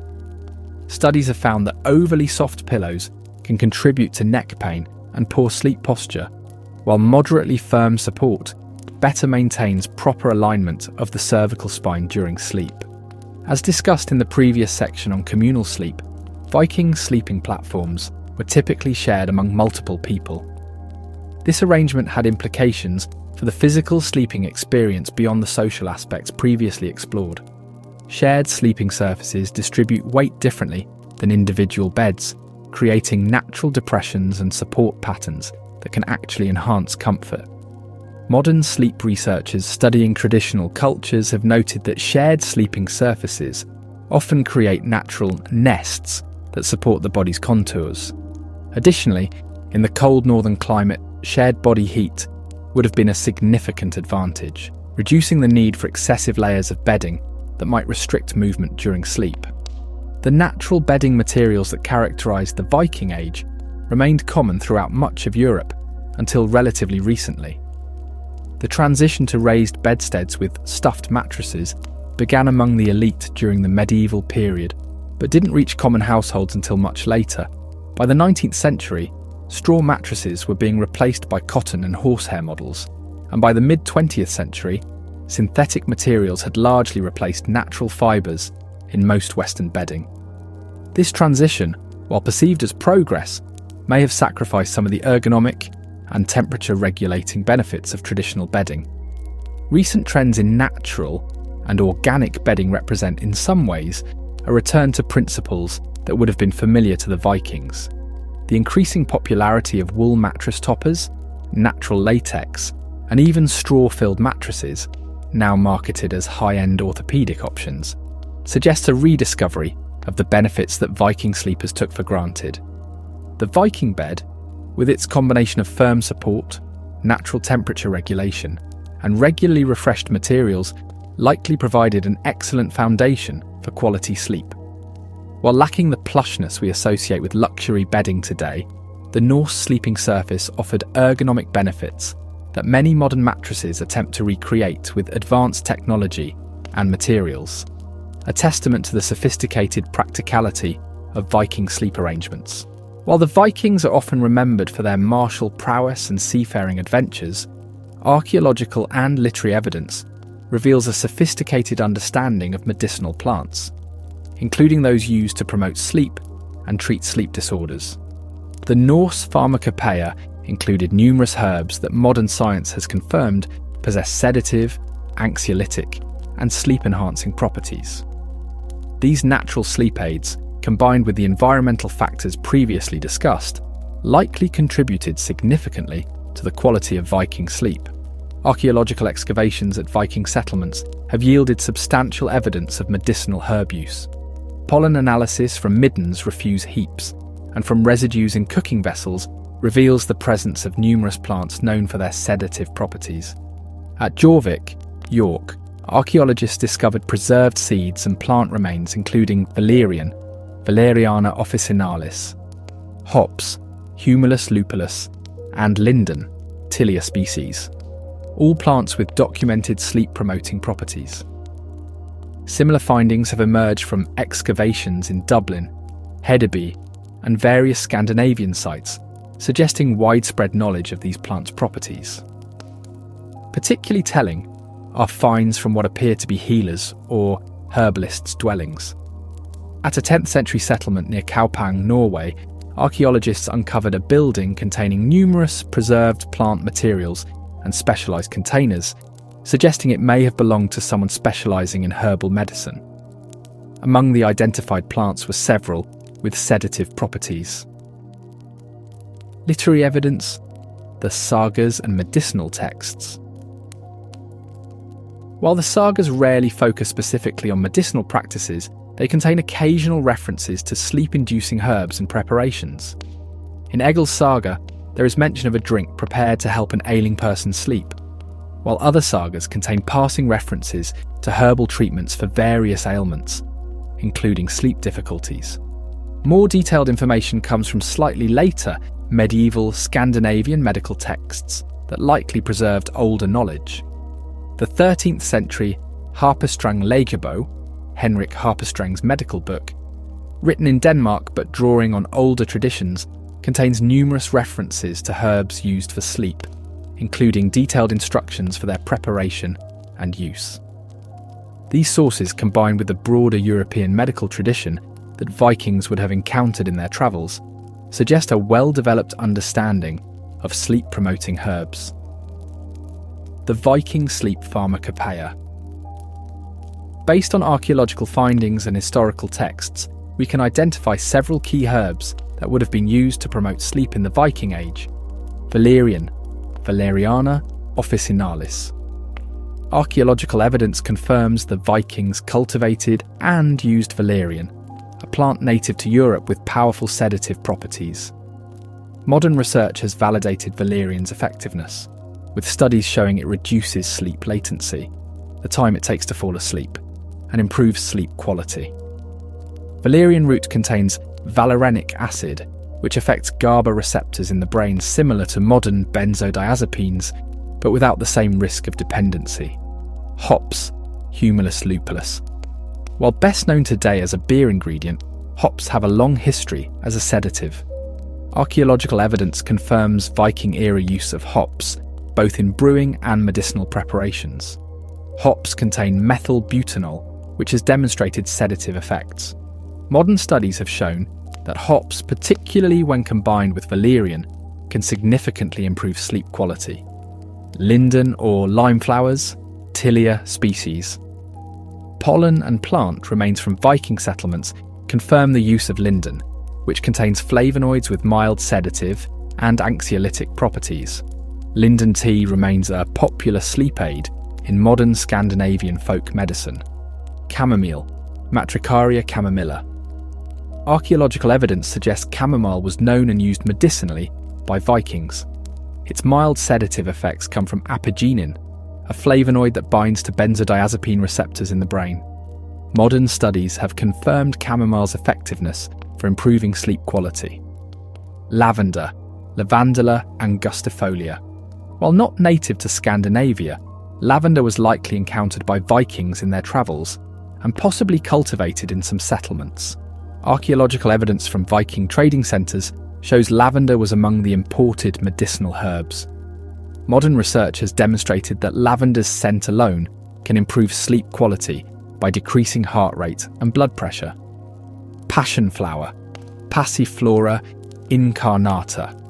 Studies have found that overly soft pillows can contribute to neck pain and poor sleep posture, while moderately firm support better maintains proper alignment of the cervical spine during sleep. As discussed in the previous section on communal sleep, Viking sleeping platforms were typically shared among multiple people. This arrangement had implications for the physical sleeping experience beyond the social aspects previously explored. Shared sleeping surfaces distribute weight differently than individual beds, creating natural depressions and support patterns that can actually enhance comfort. Modern sleep researchers studying traditional cultures have noted that shared sleeping surfaces often create natural nests that support the body's contours. Additionally, in the cold northern climate, shared body heat would have been a significant advantage, reducing the need for excessive layers of bedding that might restrict movement during sleep. The natural bedding materials that characterised the Viking Age remained common throughout much of Europe until relatively recently. The transition to raised bedsteads with stuffed mattresses began among the elite during the medieval period, but didn't reach common households until much later. By the 19th century, straw mattresses were being replaced by cotton and horsehair models, and by the mid-20th century, synthetic materials had largely replaced natural fibres in most Western bedding. This transition, while perceived as progress, may have sacrificed some of the ergonomic and temperature-regulating benefits of traditional bedding. Recent trends in natural and organic bedding represent, in some ways, a return to principles that would have been familiar to the Vikings. The increasing popularity of wool mattress toppers, natural latex, and even straw-filled mattresses, now marketed as high-end orthopedic options, suggests a rediscovery of the benefits that Viking sleepers took for granted. The Viking bed, with its combination of firm support, natural temperature regulation, and regularly refreshed materials, likely provided an excellent foundation for quality sleep. While lacking the plushness we associate with luxury bedding today, the Norse sleeping surface offered ergonomic benefits that many modern mattresses attempt to recreate with advanced technology and materials, a testament to the sophisticated practicality of Viking sleep arrangements. While the Vikings are often remembered for their martial prowess and seafaring adventures, archaeological and literary evidence reveals a sophisticated understanding of medicinal plants, including those used to promote sleep and treat sleep disorders. The Norse pharmacopoeia included numerous herbs that modern science has confirmed possess sedative, anxiolytic, and sleep-enhancing properties. These natural sleep aids, combined with the environmental factors previously discussed, likely contributed significantly to the quality of Viking sleep. Archaeological excavations at Viking settlements have yielded substantial evidence of medicinal herb use. Pollen analysis from middens refuse heaps, and from residues in cooking vessels reveals the presence of numerous plants known for their sedative properties. At Jorvik, York, archaeologists discovered preserved seeds and plant remains including valerian, Valeriana officinalis, hops, Humulus lupulus, and linden, Tilia species, all plants with documented sleep-promoting properties. Similar findings have emerged from excavations in Dublin, Hedeby, and various Scandinavian sites, suggesting widespread knowledge of these plants' properties. Particularly telling are finds from what appear to be healers or herbalists' dwellings. At a 10th century settlement near Kaupang, Norway, archaeologists uncovered a building containing numerous preserved plant materials and specialised containers, suggesting it may have belonged to someone specialising in herbal medicine. Among the identified plants were several with sedative properties. Literary evidence, the sagas and medicinal texts. While the sagas rarely focus specifically on medicinal practices, they contain occasional references to sleep-inducing herbs and preparations. In Egil's saga, there is mention of a drink prepared to help an ailing person sleep, while other sagas contain passing references to herbal treatments for various ailments, including sleep difficulties. More detailed information comes from slightly later medieval Scandinavian medical texts that likely preserved older knowledge. The 13th century Harpestrang Lægebog, Henrik Harpestrang's medical book, written in Denmark but drawing on older traditions, contains numerous references to herbs used for sleep, including detailed instructions for their preparation and use. These sources, combined with the broader European medical tradition that Vikings would have encountered in their travels, suggest a well-developed understanding of sleep-promoting herbs. The Viking sleep pharmacopoeia. Based on archaeological findings and historical texts, we can identify several key herbs that would have been used to promote sleep in the Viking Age. Valerian, Valeriana officinalis. Archaeological evidence confirms the Vikings cultivated and used valerian, a plant native to Europe with powerful sedative properties. Modern research has validated valerian's effectiveness, with studies showing it reduces sleep latency, the time it takes to fall asleep, and improves sleep quality. Valerian root contains valerianic acid, which affects GABA receptors in the brain similar to modern benzodiazepines, but without the same risk of dependency. Hops, Humulus lupulus. While best known today as a beer ingredient, hops have a long history as a sedative. Archaeological evidence confirms Viking-era use of hops, both in brewing and medicinal preparations. Hops contain methylbutanol, which has demonstrated sedative effects. Modern studies have shown that hops, particularly when combined with valerian, can significantly improve sleep quality. Linden or lime flowers, Tilia species. Pollen and plant remains from Viking settlements confirm the use of linden, which contains flavonoids with mild sedative and anxiolytic properties. Linden tea remains a popular sleep aid in modern Scandinavian folk medicine. Chamomile, Matricaria chamomilla. Archaeological evidence suggests chamomile was known and used medicinally by Vikings. Its mild sedative effects come from apigenin, a flavonoid that binds to benzodiazepine receptors in the brain. Modern studies have confirmed chamomile's effectiveness for improving sleep quality. Lavender, Lavandula angustifolia. While not native to Scandinavia, lavender was likely encountered by Vikings in their travels and possibly cultivated in some settlements. Archaeological evidence from Viking trading centres shows lavender was among the imported medicinal herbs. Modern research has demonstrated that lavender's scent alone can improve sleep quality by decreasing heart rate and blood pressure. Passion flower, Passiflora incarnata.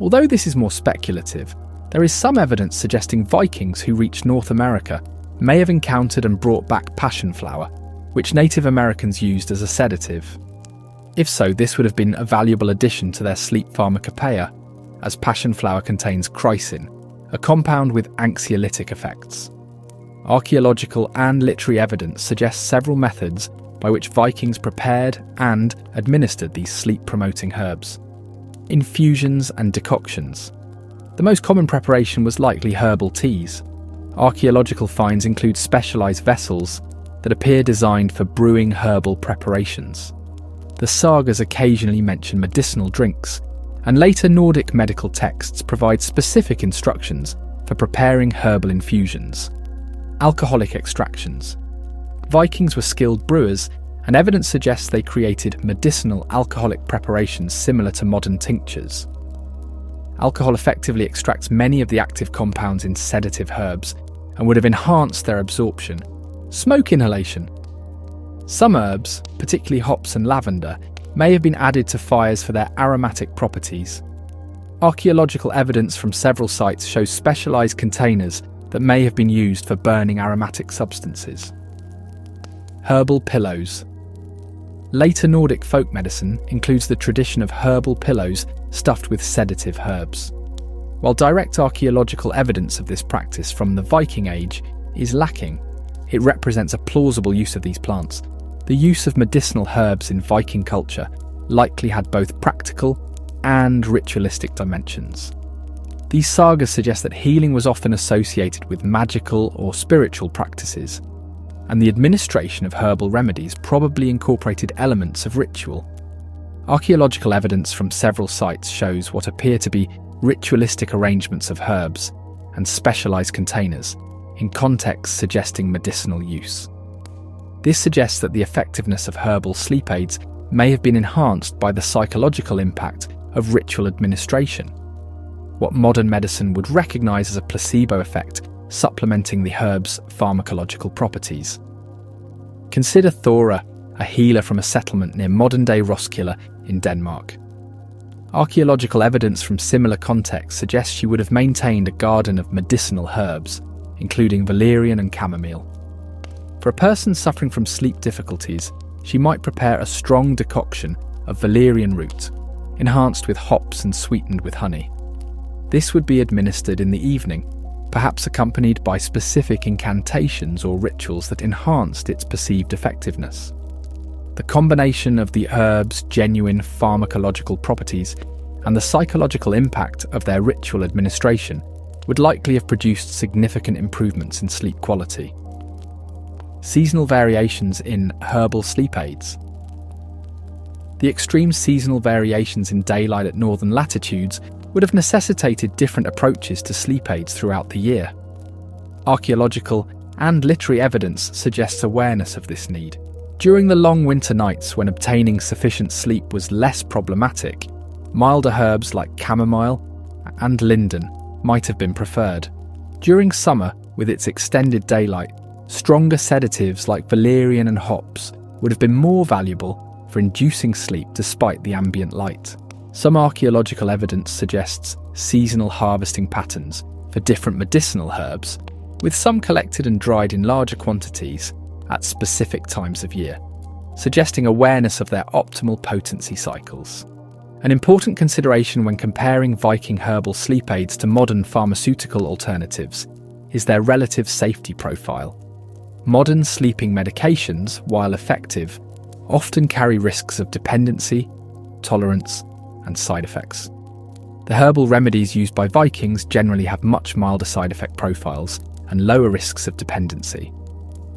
Although this is more speculative, there is some evidence suggesting Vikings who reached North America may have encountered and brought back passion flower, which Native Americans used as a sedative. If so, this would have been a valuable addition to their sleep pharmacopoeia, as passion flower contains chrysin, a compound with anxiolytic effects. Archaeological and literary evidence suggests several methods by which Vikings prepared and administered these sleep-promoting herbs. Infusions and decoctions. The most common preparation was likely herbal teas. Archaeological finds include specialised vessels that appear designed for brewing herbal preparations. The sagas occasionally mention medicinal drinks, and later Nordic medical texts provide specific instructions for preparing herbal infusions. Alcoholic extractions. Vikings were skilled brewers, and evidence suggests they created medicinal alcoholic preparations similar to modern tinctures. Alcohol effectively extracts many of the active compounds in sedative herbs and would have enhanced their absorption. Smoke inhalation. Some herbs, particularly hops and lavender, may have been added to fires for their aromatic properties. Archaeological evidence from several sites shows specialised containers that may have been used for burning aromatic substances. Herbal pillows. Later Nordic folk medicine includes the tradition of herbal pillows stuffed with sedative herbs. While direct archaeological evidence of this practice from the Viking Age is lacking, it represents a plausible use of these plants. The use of medicinal herbs in Viking culture likely had both practical and ritualistic dimensions. These sagas suggest that healing was often associated with magical or spiritual practices, and the administration of herbal remedies probably incorporated elements of ritual. Archaeological evidence from several sites shows what appear to be ritualistic arrangements of herbs and specialised containers, in context suggesting medicinal use. This suggests that the effectiveness of herbal sleep aids may have been enhanced by the psychological impact of ritual administration, what modern medicine would recognise as a placebo effect supplementing the herb's pharmacological properties. Consider Thora, a healer from a settlement near modern-day Roskilde in Denmark. Archaeological evidence from similar contexts suggests she would have maintained a garden of medicinal herbs, including valerian and chamomile. For a person suffering from sleep difficulties, she might prepare a strong decoction of valerian root, enhanced with hops and sweetened with honey. This would be administered in the evening, perhaps accompanied by specific incantations or rituals that enhanced its perceived effectiveness. The combination of the herb's genuine pharmacological properties and the psychological impact of their ritual administration would likely have produced significant improvements in sleep quality. Seasonal variations in herbal sleep aids. The extreme seasonal variations in daylight at northern latitudes would have necessitated different approaches to sleep aids throughout the year. Archaeological and literary evidence suggests awareness of this need. During the long winter nights when obtaining sufficient sleep was less problematic, milder herbs like chamomile and linden might have been preferred. During summer, with its extended daylight, stronger sedatives like valerian and hops would have been more valuable for inducing sleep despite the ambient light. Some archaeological evidence suggests seasonal harvesting patterns for different medicinal herbs, with some collected and dried in larger quantities at specific times of year, suggesting awareness of their optimal potency cycles. An important consideration when comparing Viking herbal sleep aids to modern pharmaceutical alternatives is their relative safety profile. Modern sleeping medications, while effective, often carry risks of dependency, tolerance, and side effects. The herbal remedies used by Vikings generally have much milder side effect profiles and lower risks of dependency.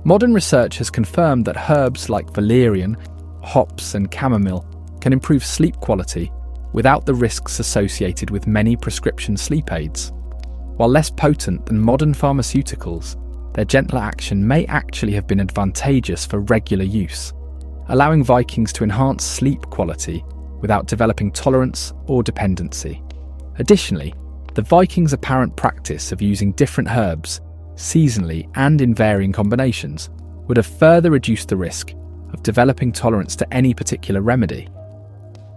Modern research has confirmed that herbs like valerian, hops, and chamomile can improve sleep quality without the risks associated with many prescription sleep aids. While less potent than modern pharmaceuticals, their gentler action may actually have been advantageous for regular use, allowing Vikings to enhance sleep quality without developing tolerance or dependency. Additionally, the Vikings' apparent practice of using different herbs, seasonally and in varying combinations, would have further reduced the risk of developing tolerance to any particular remedy.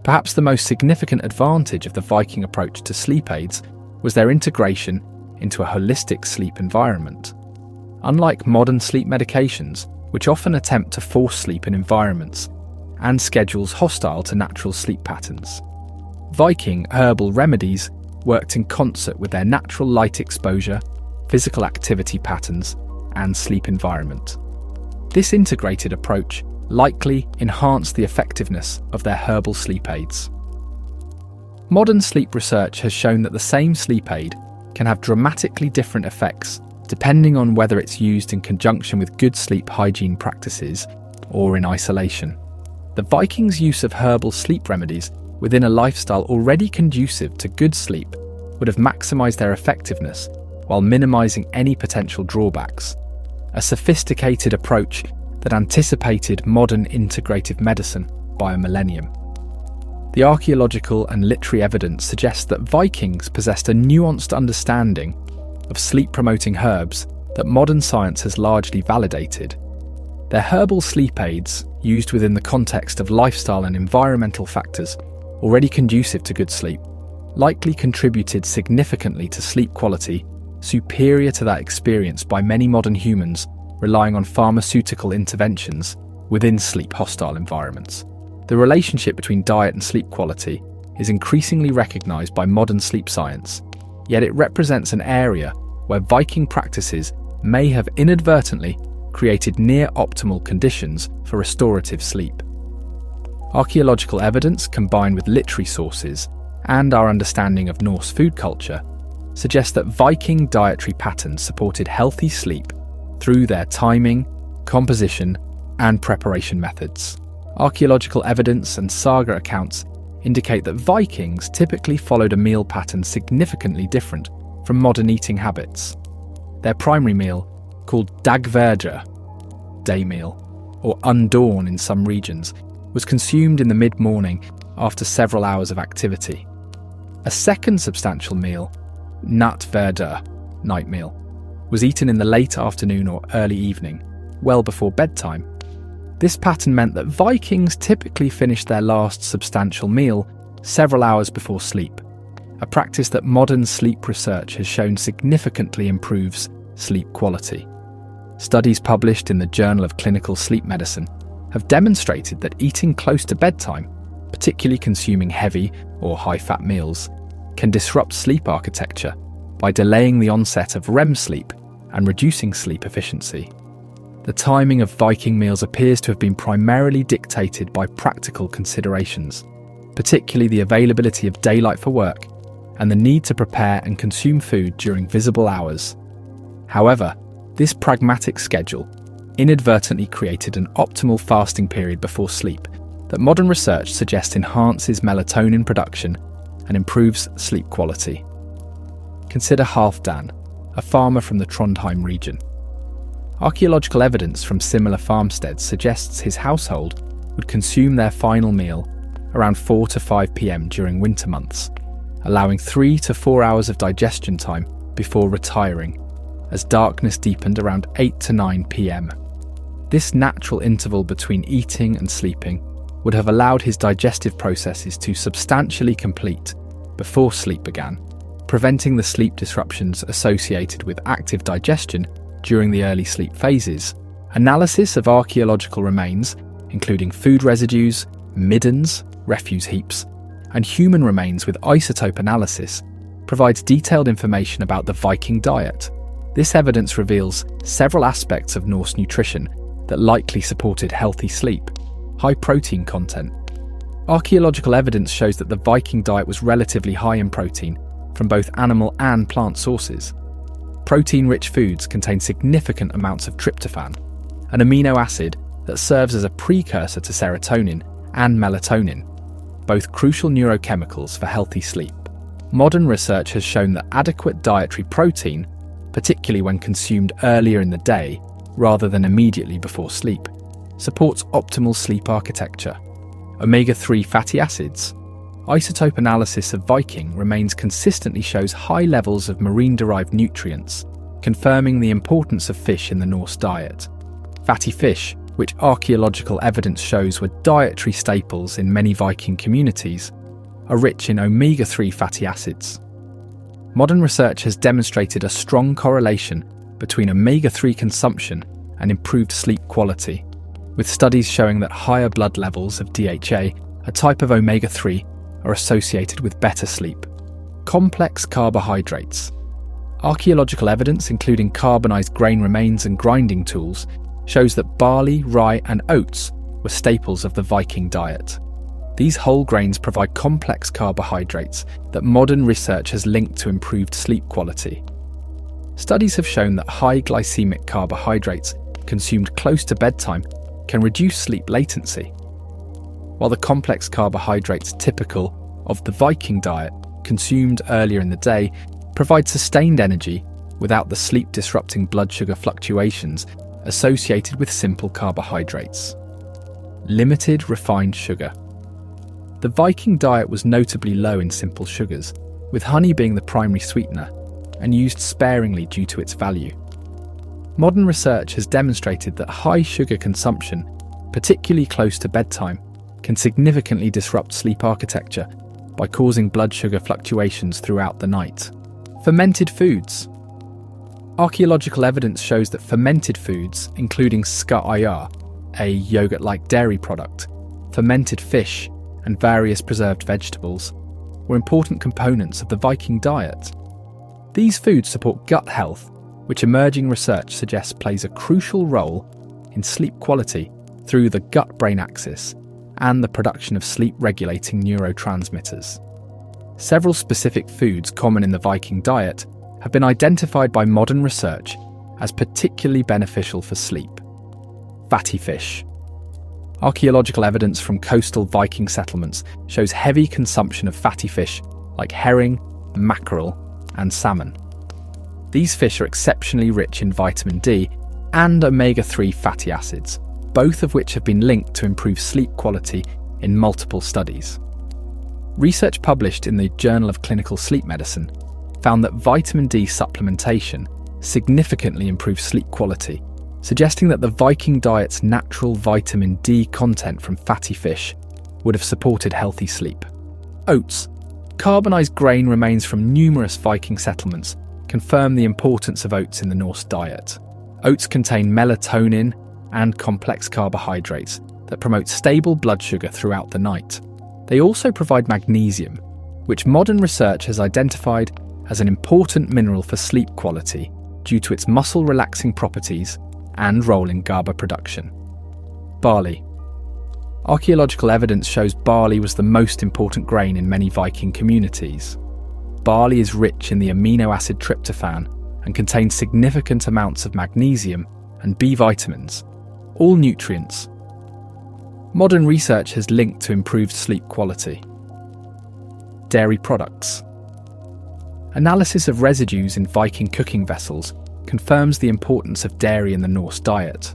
Perhaps the most significant advantage of the Viking approach to sleep aids was their integration into a holistic sleep environment. Unlike modern sleep medications, which often attempt to force sleep in environments and schedules hostile to natural sleep patterns, Viking herbal remedies worked in concert with their natural light exposure, physical activity patterns, and sleep environment. This integrated approach likely enhanced the effectiveness of their herbal sleep aids. Modern sleep research has shown that the same sleep aid can have dramatically different effects depending on whether it's used in conjunction with good sleep hygiene practices or in isolation. The Vikings' use of herbal sleep remedies within a lifestyle already conducive to good sleep would have maximised their effectiveness while minimising any potential drawbacks, a sophisticated approach that anticipated modern integrative medicine by a millennium. The archaeological and literary evidence suggests that Vikings possessed a nuanced understanding of sleep-promoting herbs that modern science has largely validated. Their herbal sleep aids, used within the context of lifestyle and environmental factors already conducive to good sleep, likely contributed significantly to sleep quality superior to that experienced by many modern humans relying on pharmaceutical interventions within sleep-hostile environments. The relationship between diet and sleep quality is increasingly recognised by modern sleep science, yet it represents an area where Viking practices may have inadvertently created near-optimal conditions for restorative sleep. Archaeological evidence combined with literary sources and our understanding of Norse food culture suggests that Viking dietary patterns supported healthy sleep through their timing, composition, and preparation methods. Archaeological evidence and saga accounts indicate that Vikings typically followed a meal pattern significantly different from modern eating habits. Their primary meal, called dagverja, day meal, or undawn in some regions, was consumed in the mid-morning after several hours of activity. A second substantial meal, nattverja, night meal, was eaten in the late afternoon or early evening, well before bedtime. This pattern meant that Vikings typically finished their last substantial meal several hours before sleep, a practice that modern sleep research has shown significantly improves sleep quality. Studies published in the Journal of Clinical Sleep Medicine have demonstrated that eating close to bedtime, particularly consuming heavy or high-fat meals, can disrupt sleep architecture by delaying the onset of REM sleep and reducing sleep efficiency. The timing of Viking meals appears to have been primarily dictated by practical considerations, particularly the availability of daylight for work and the need to prepare and consume food during visible hours. However, this pragmatic schedule inadvertently created an optimal fasting period before sleep that modern research suggests enhances melatonin production and improves sleep quality. Consider Halfdan, a farmer from the Trondheim region. Archaeological evidence from similar farmsteads suggests his household would consume their final meal around 4 to 5 p.m. during winter months, allowing 3 to 4 hours of digestion time before retiring, as darkness deepened around 8 to 9 p.m. This natural interval between eating and sleeping would have allowed his digestive processes to substantially complete before sleep began, preventing the sleep disruptions associated with active digestion during the early sleep phases. Analysis of archaeological remains, including food residues, middens, refuse heaps, and human remains with isotope analysis, provides detailed information about the Viking diet. This evidence reveals several aspects of Norse nutrition that likely supported healthy sleep. High protein content. Archaeological evidence shows that the Viking diet was relatively high in protein from both animal and plant sources. Protein-rich foods contain significant amounts of tryptophan, an amino acid that serves as a precursor to serotonin and melatonin, both crucial neurochemicals for healthy sleep. Modern research has shown that adequate dietary protein, particularly when consumed earlier in the day rather than immediately before sleep, supports optimal sleep architecture. Omega-3 fatty acids. Isotope analysis of Viking remains consistently shows high levels of marine-derived nutrients, confirming the importance of fish in the Norse diet. Fatty fish, which archaeological evidence shows were dietary staples in many Viking communities, are rich in omega-3 fatty acids. Modern research has demonstrated a strong correlation between omega-3 consumption and improved sleep quality, with studies showing that higher blood levels of DHA, a type of omega-3, are associated with better sleep. Complex carbohydrates. Archaeological evidence, including carbonized grain remains and grinding tools, shows that barley, rye, and oats were staples of the Viking diet. These whole grains provide complex carbohydrates that modern research has linked to improved sleep quality. Studies have shown that high glycemic carbohydrates consumed close to bedtime can reduce sleep latency, while the complex carbohydrates typical of the Viking diet, consumed earlier in the day, provide sustained energy without the sleep-disrupting blood sugar fluctuations associated with simple carbohydrates. Limited refined sugar. The Viking diet was notably low in simple sugars, with honey being the primary sweetener, and used sparingly due to its value. Modern research has demonstrated that high sugar consumption, particularly close to bedtime, can significantly disrupt sleep architecture by causing blood sugar fluctuations throughout the night. Fermented foods. Archaeological evidence shows that fermented foods, including ska ayar, a yogurt-like dairy product, fermented fish, and various preserved vegetables were important components of the Viking diet. These foods support gut health, which emerging research suggests plays a crucial role in sleep quality through the gut-brain axis and the production of sleep-regulating neurotransmitters. Several specific foods common in the Viking diet have been identified by modern research as particularly beneficial for sleep. Fatty fish. Archaeological evidence from coastal Viking settlements shows heavy consumption of fatty fish like herring, mackerel, and salmon. These fish are exceptionally rich in vitamin D and omega-3 fatty acids, both of which have been linked to improve sleep quality in multiple studies. Research published in the Journal of Clinical Sleep Medicine found that vitamin D supplementation significantly improves sleep quality, suggesting that the Viking diet's natural vitamin D content from fatty fish would have supported healthy sleep. Oats. Carbonized grain remains from numerous Viking settlements confirm the importance of oats in the Norse diet. Oats contain melatonin and complex carbohydrates that promote stable blood sugar throughout the night. They also provide magnesium, which modern research has identified as an important mineral for sleep quality due to its muscle-relaxing properties and role in GABA production. Barley. Archaeological evidence shows barley was the most important grain in many Viking communities. Barley is rich in the amino acid tryptophan and contains significant amounts of magnesium and B vitamins, all nutrients. Modern research has linked to improved sleep quality. Dairy products. Analysis of residues in Viking cooking vessels confirms the importance of dairy in the Norse diet.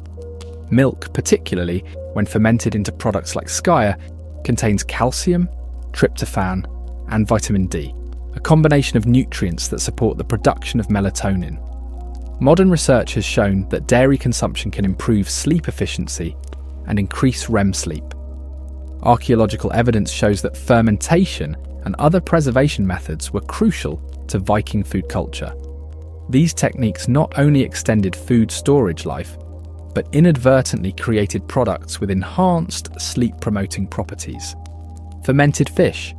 Milk, particularly when fermented into products like skyr, contains calcium, tryptophan, and vitamin D, a combination of nutrients that support the production of melatonin. Modern research has shown that dairy consumption can improve sleep efficiency and increase REM sleep. Archaeological evidence shows that fermentation and other preservation methods were crucial to Viking food culture. These techniques not only extended food storage life, but inadvertently created products with enhanced sleep-promoting properties. Fermented fish.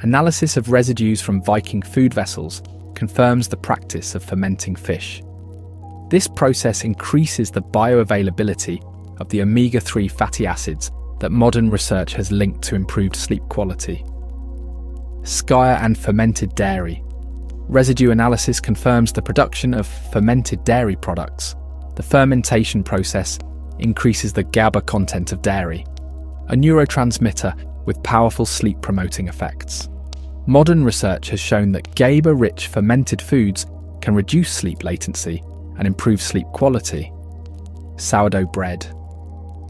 Analysis of residues from Viking food vessels confirms the practice of fermenting fish. This process increases the bioavailability of the omega-3 fatty acids that modern research has linked to improved sleep quality. Skyr and fermented dairy. Residue analysis confirms the production of fermented dairy products. The fermentation process increases the GABA content of dairy, a neurotransmitter with powerful sleep-promoting effects. Modern research has shown that GABA-rich fermented foods can reduce sleep latency and improve sleep quality. Sourdough bread.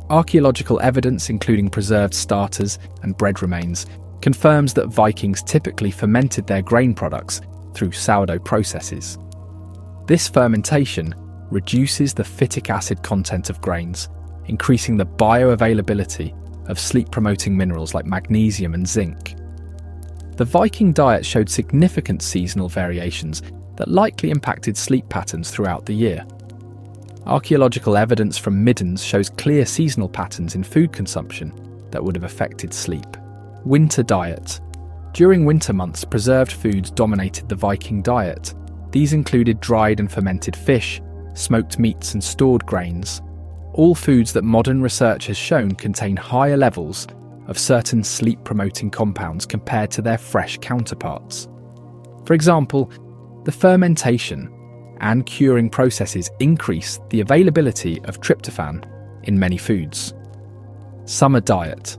Archaeological evidence, including preserved starters and bread remains, confirms that Vikings typically fermented their grain products through sourdough processes. This fermentation reduces the phytic acid content of grains, increasing the bioavailability of sleep-promoting minerals like magnesium and zinc. The Viking diet showed significant seasonal variations that likely impacted sleep patterns throughout the year. Archaeological evidence from ODIN'S shows clear seasonal patterns in food consumption that would have affected sleep. Winter diet. During winter months, preserved foods dominated the Viking diet. These included dried and fermented fish, smoked meats and stored grains, all foods that modern research has shown contain higher levels of certain sleep-promoting compounds compared to their fresh counterparts. For example, the fermentation and curing processes increase the availability of tryptophan in many foods. Summer diet.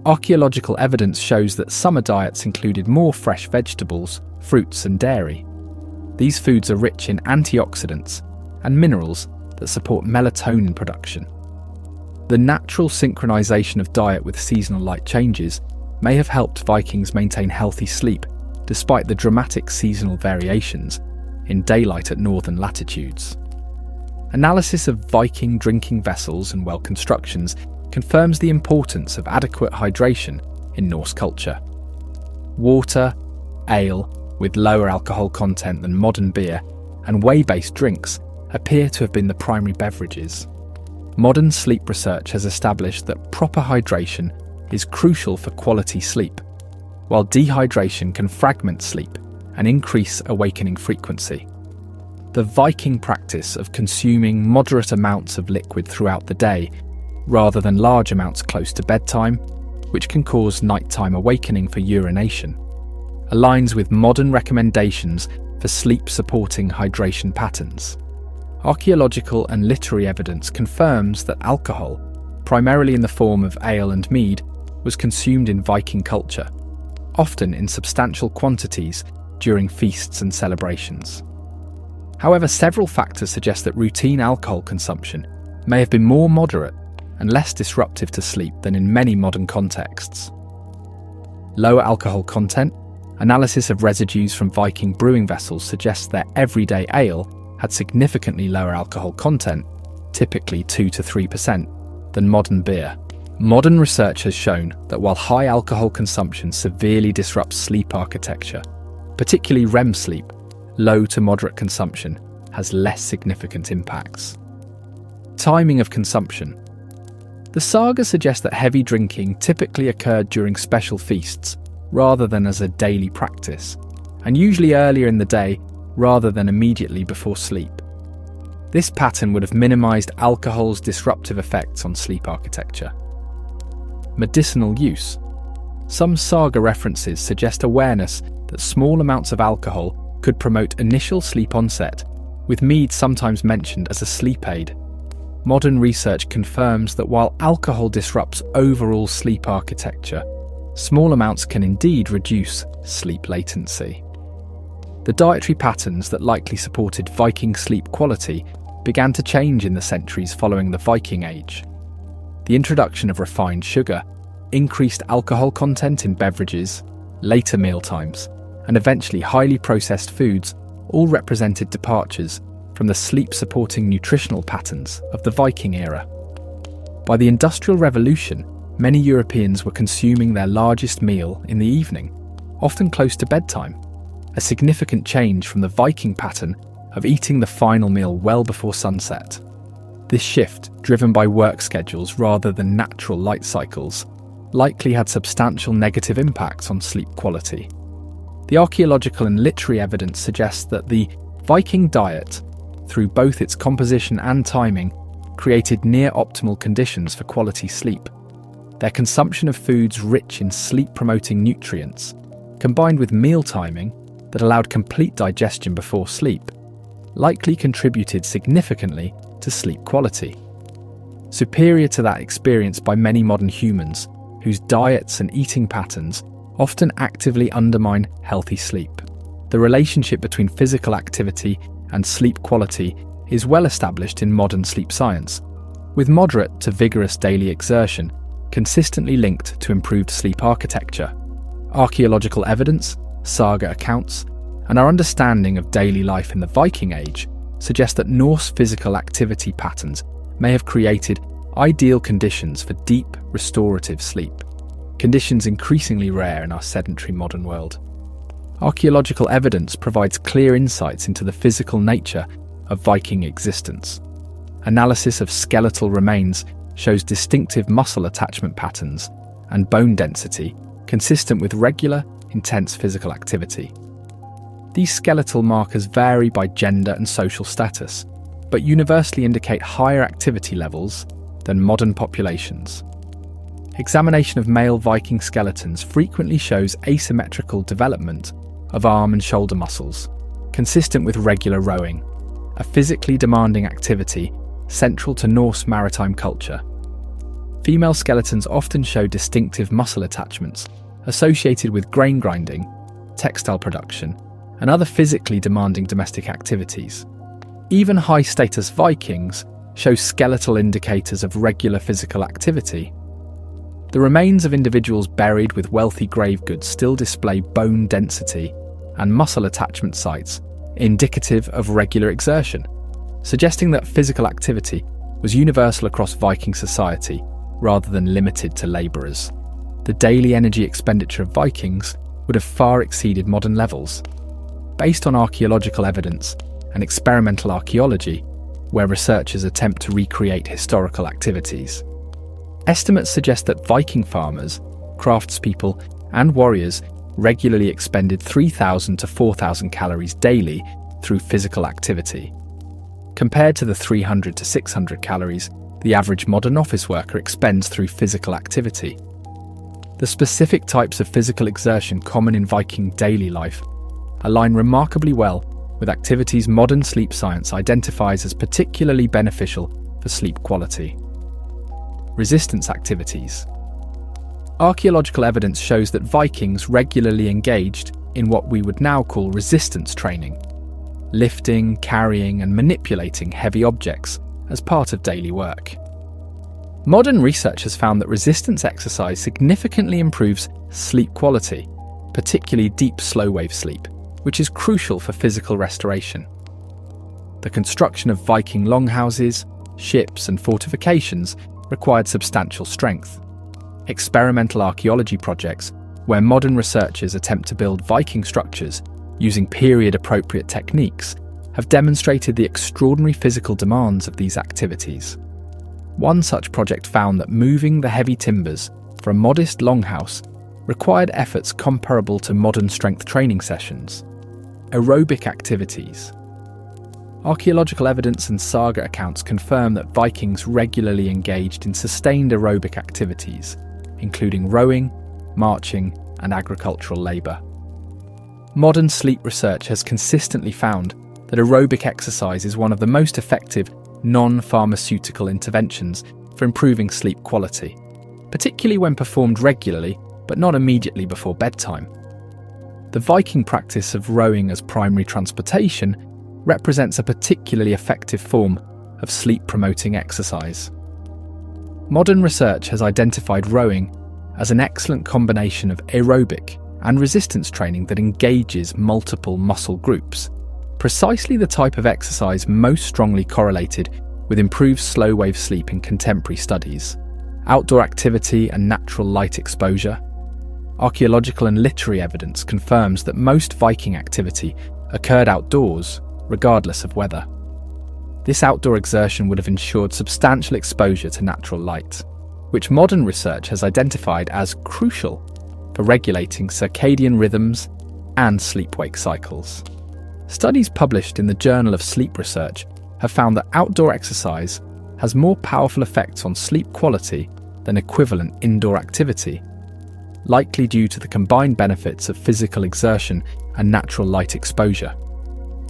Archaeological evidence shows that summer diets included more fresh vegetables, fruits and dairy. These foods are rich in antioxidants and minerals that support melatonin production. The natural synchronization of diet with seasonal light changes may have helped Vikings maintain healthy sleep despite the dramatic seasonal variations in daylight at northern latitudes. Analysis of Viking drinking vessels and well constructions confirms the importance of adequate hydration in Norse culture. Water, ale with lower alcohol content than modern beer, and whey-based drinks appear to have been the primary beverages. modern sleep research has established that proper hydration is crucial for quality sleep, while dehydration can fragment sleep and increase awakening frequency. The Viking practice of consuming moderate amounts of liquid throughout the day, rather than large amounts close to bedtime, which can cause nighttime awakening for urination, aligns with modern recommendations for sleep-supporting hydration patterns. Archaeological and literary evidence confirms that alcohol, primarily in the form of ale and mead, was consumed in Viking culture, often in substantial quantities during feasts and celebrations. However, several factors suggest that routine alcohol consumption may have been more moderate and less disruptive to sleep than in many modern contexts. Lower alcohol content, analysis of residues from Viking brewing vessels suggests their everyday ale had significantly lower alcohol content, typically 2 to 3%, than modern beer. Modern research has shown that while high alcohol consumption severely disrupts sleep architecture, particularly REM sleep, low to moderate consumption has less significant impacts. Timing of consumption. The saga suggests that heavy drinking typically occurred during special feasts rather than as a daily practice, and usually earlier in the day rather than immediately before sleep. This pattern would have minimized alcohol's disruptive effects on sleep architecture. Medicinal use. Some saga references suggest awareness that small amounts of alcohol could promote initial sleep onset, with mead sometimes mentioned as a sleep aid. Modern research confirms that while alcohol disrupts overall sleep architecture, small amounts can indeed reduce sleep latency. The dietary patterns that likely supported Viking sleep quality began to change in the centuries following the Viking Age. The introduction of refined sugar, increased alcohol content in beverages, later mealtimes, and eventually highly processed foods all represented departures from the sleep-supporting nutritional patterns of the Viking era. By the Industrial Revolution, many Europeans were consuming their largest meal in the evening, often close to bedtime, a significant change from the Viking pattern of eating the final meal well before sunset. This shift, driven by work schedules rather than natural light cycles, likely had substantial negative impacts on sleep quality. The archaeological and literary evidence suggests that the Viking diet, through both its composition and timing, created near-optimal conditions for quality sleep. Their consumption of foods rich in sleep-promoting nutrients, combined with meal timing that allowed complete digestion before sleep, likely contributed significantly to sleep quality. Superior to that experienced by many modern humans, whose diets and eating patterns often actively undermine healthy sleep. The relationship between physical activity and sleep quality is well established in modern sleep science, with moderate to vigorous daily exertion consistently linked to improved sleep architecture. Archaeological evidence, saga accounts, and our understanding of daily life in the Viking Age suggest that Norse physical activity patterns may have created ideal conditions for deep, restorative sleep, conditions increasingly rare in our sedentary modern world. Archaeological evidence provides clear insights into the physical nature of Viking existence. Analysis of skeletal remains shows distinctive muscle attachment patterns and bone density consistent with regular, intense physical activity. These skeletal markers vary by gender and social status, but universally indicate higher activity levels than modern populations. Examination of male Viking skeletons frequently shows asymmetrical development of arm and shoulder muscles, consistent with regular rowing, a physically demanding activity central to Norse maritime culture. Female skeletons often show distinctive muscle attachments associated with grain grinding, textile production, and other physically demanding domestic activities. Even high-status Vikings show skeletal indicators of regular physical activity. The remains of individuals buried with wealthy grave goods still display bone density and muscle attachment sites indicative of regular exertion, suggesting that physical activity was universal across Viking society rather than limited to labourers. The daily energy expenditure of Vikings would have far exceeded modern levels. Based on archaeological evidence and experimental archaeology, where researchers attempt to recreate historical activities. Estimates suggest that Viking farmers, craftspeople, and warriors regularly expended 3,000 to 4,000 calories daily through physical activity. Compared to the 300 to 600 calories the average modern office worker expends through physical activity. The specific types of physical exertion common in Viking daily life align remarkably well with activities modern sleep science identifies as particularly beneficial for sleep quality. Resistance activities. Archaeological evidence shows that Vikings regularly engaged in what we would now call resistance training, lifting, carrying, and manipulating heavy objects as part of daily work. Modern research has found that resistance exercise significantly improves sleep quality, particularly deep slow-wave sleep, which is crucial for physical restoration. The construction of Viking longhouses, ships, and fortifications required substantial strength. Experimental archaeology projects, where modern researchers attempt to build Viking structures using period-appropriate techniques, have demonstrated the extraordinary physical demands of these activities. One such project found that moving the heavy timbers for a modest longhouse required efforts comparable to modern strength training sessions. Aerobic activities. Archaeological evidence and saga accounts confirm that Vikings regularly engaged in sustained aerobic activities, including rowing, marching, and agricultural labour. Modern sleep research has consistently found that aerobic exercise is one of the most effective non-pharmaceutical interventions for improving sleep quality, particularly when performed regularly but not immediately before bedtime. The Viking practice of rowing as primary transportation represents a particularly effective form of sleep-promoting exercise. Modern research has identified rowing as an excellent combination of aerobic and resistance training that engages multiple muscle groups, precisely the type of exercise most strongly correlated with improved slow-wave sleep in contemporary studies. Outdoor activity and natural light exposure. Archaeological and literary evidence confirms that most Viking activity occurred outdoors, regardless of weather. This outdoor exertion would have ensured substantial exposure to natural light, which modern research has identified as crucial for regulating circadian rhythms and sleep-wake cycles. Studies published in the Journal of Sleep Research have found that outdoor exercise has more powerful effects on sleep quality than equivalent indoor activity, likely due to the combined benefits of physical exertion and natural light exposure.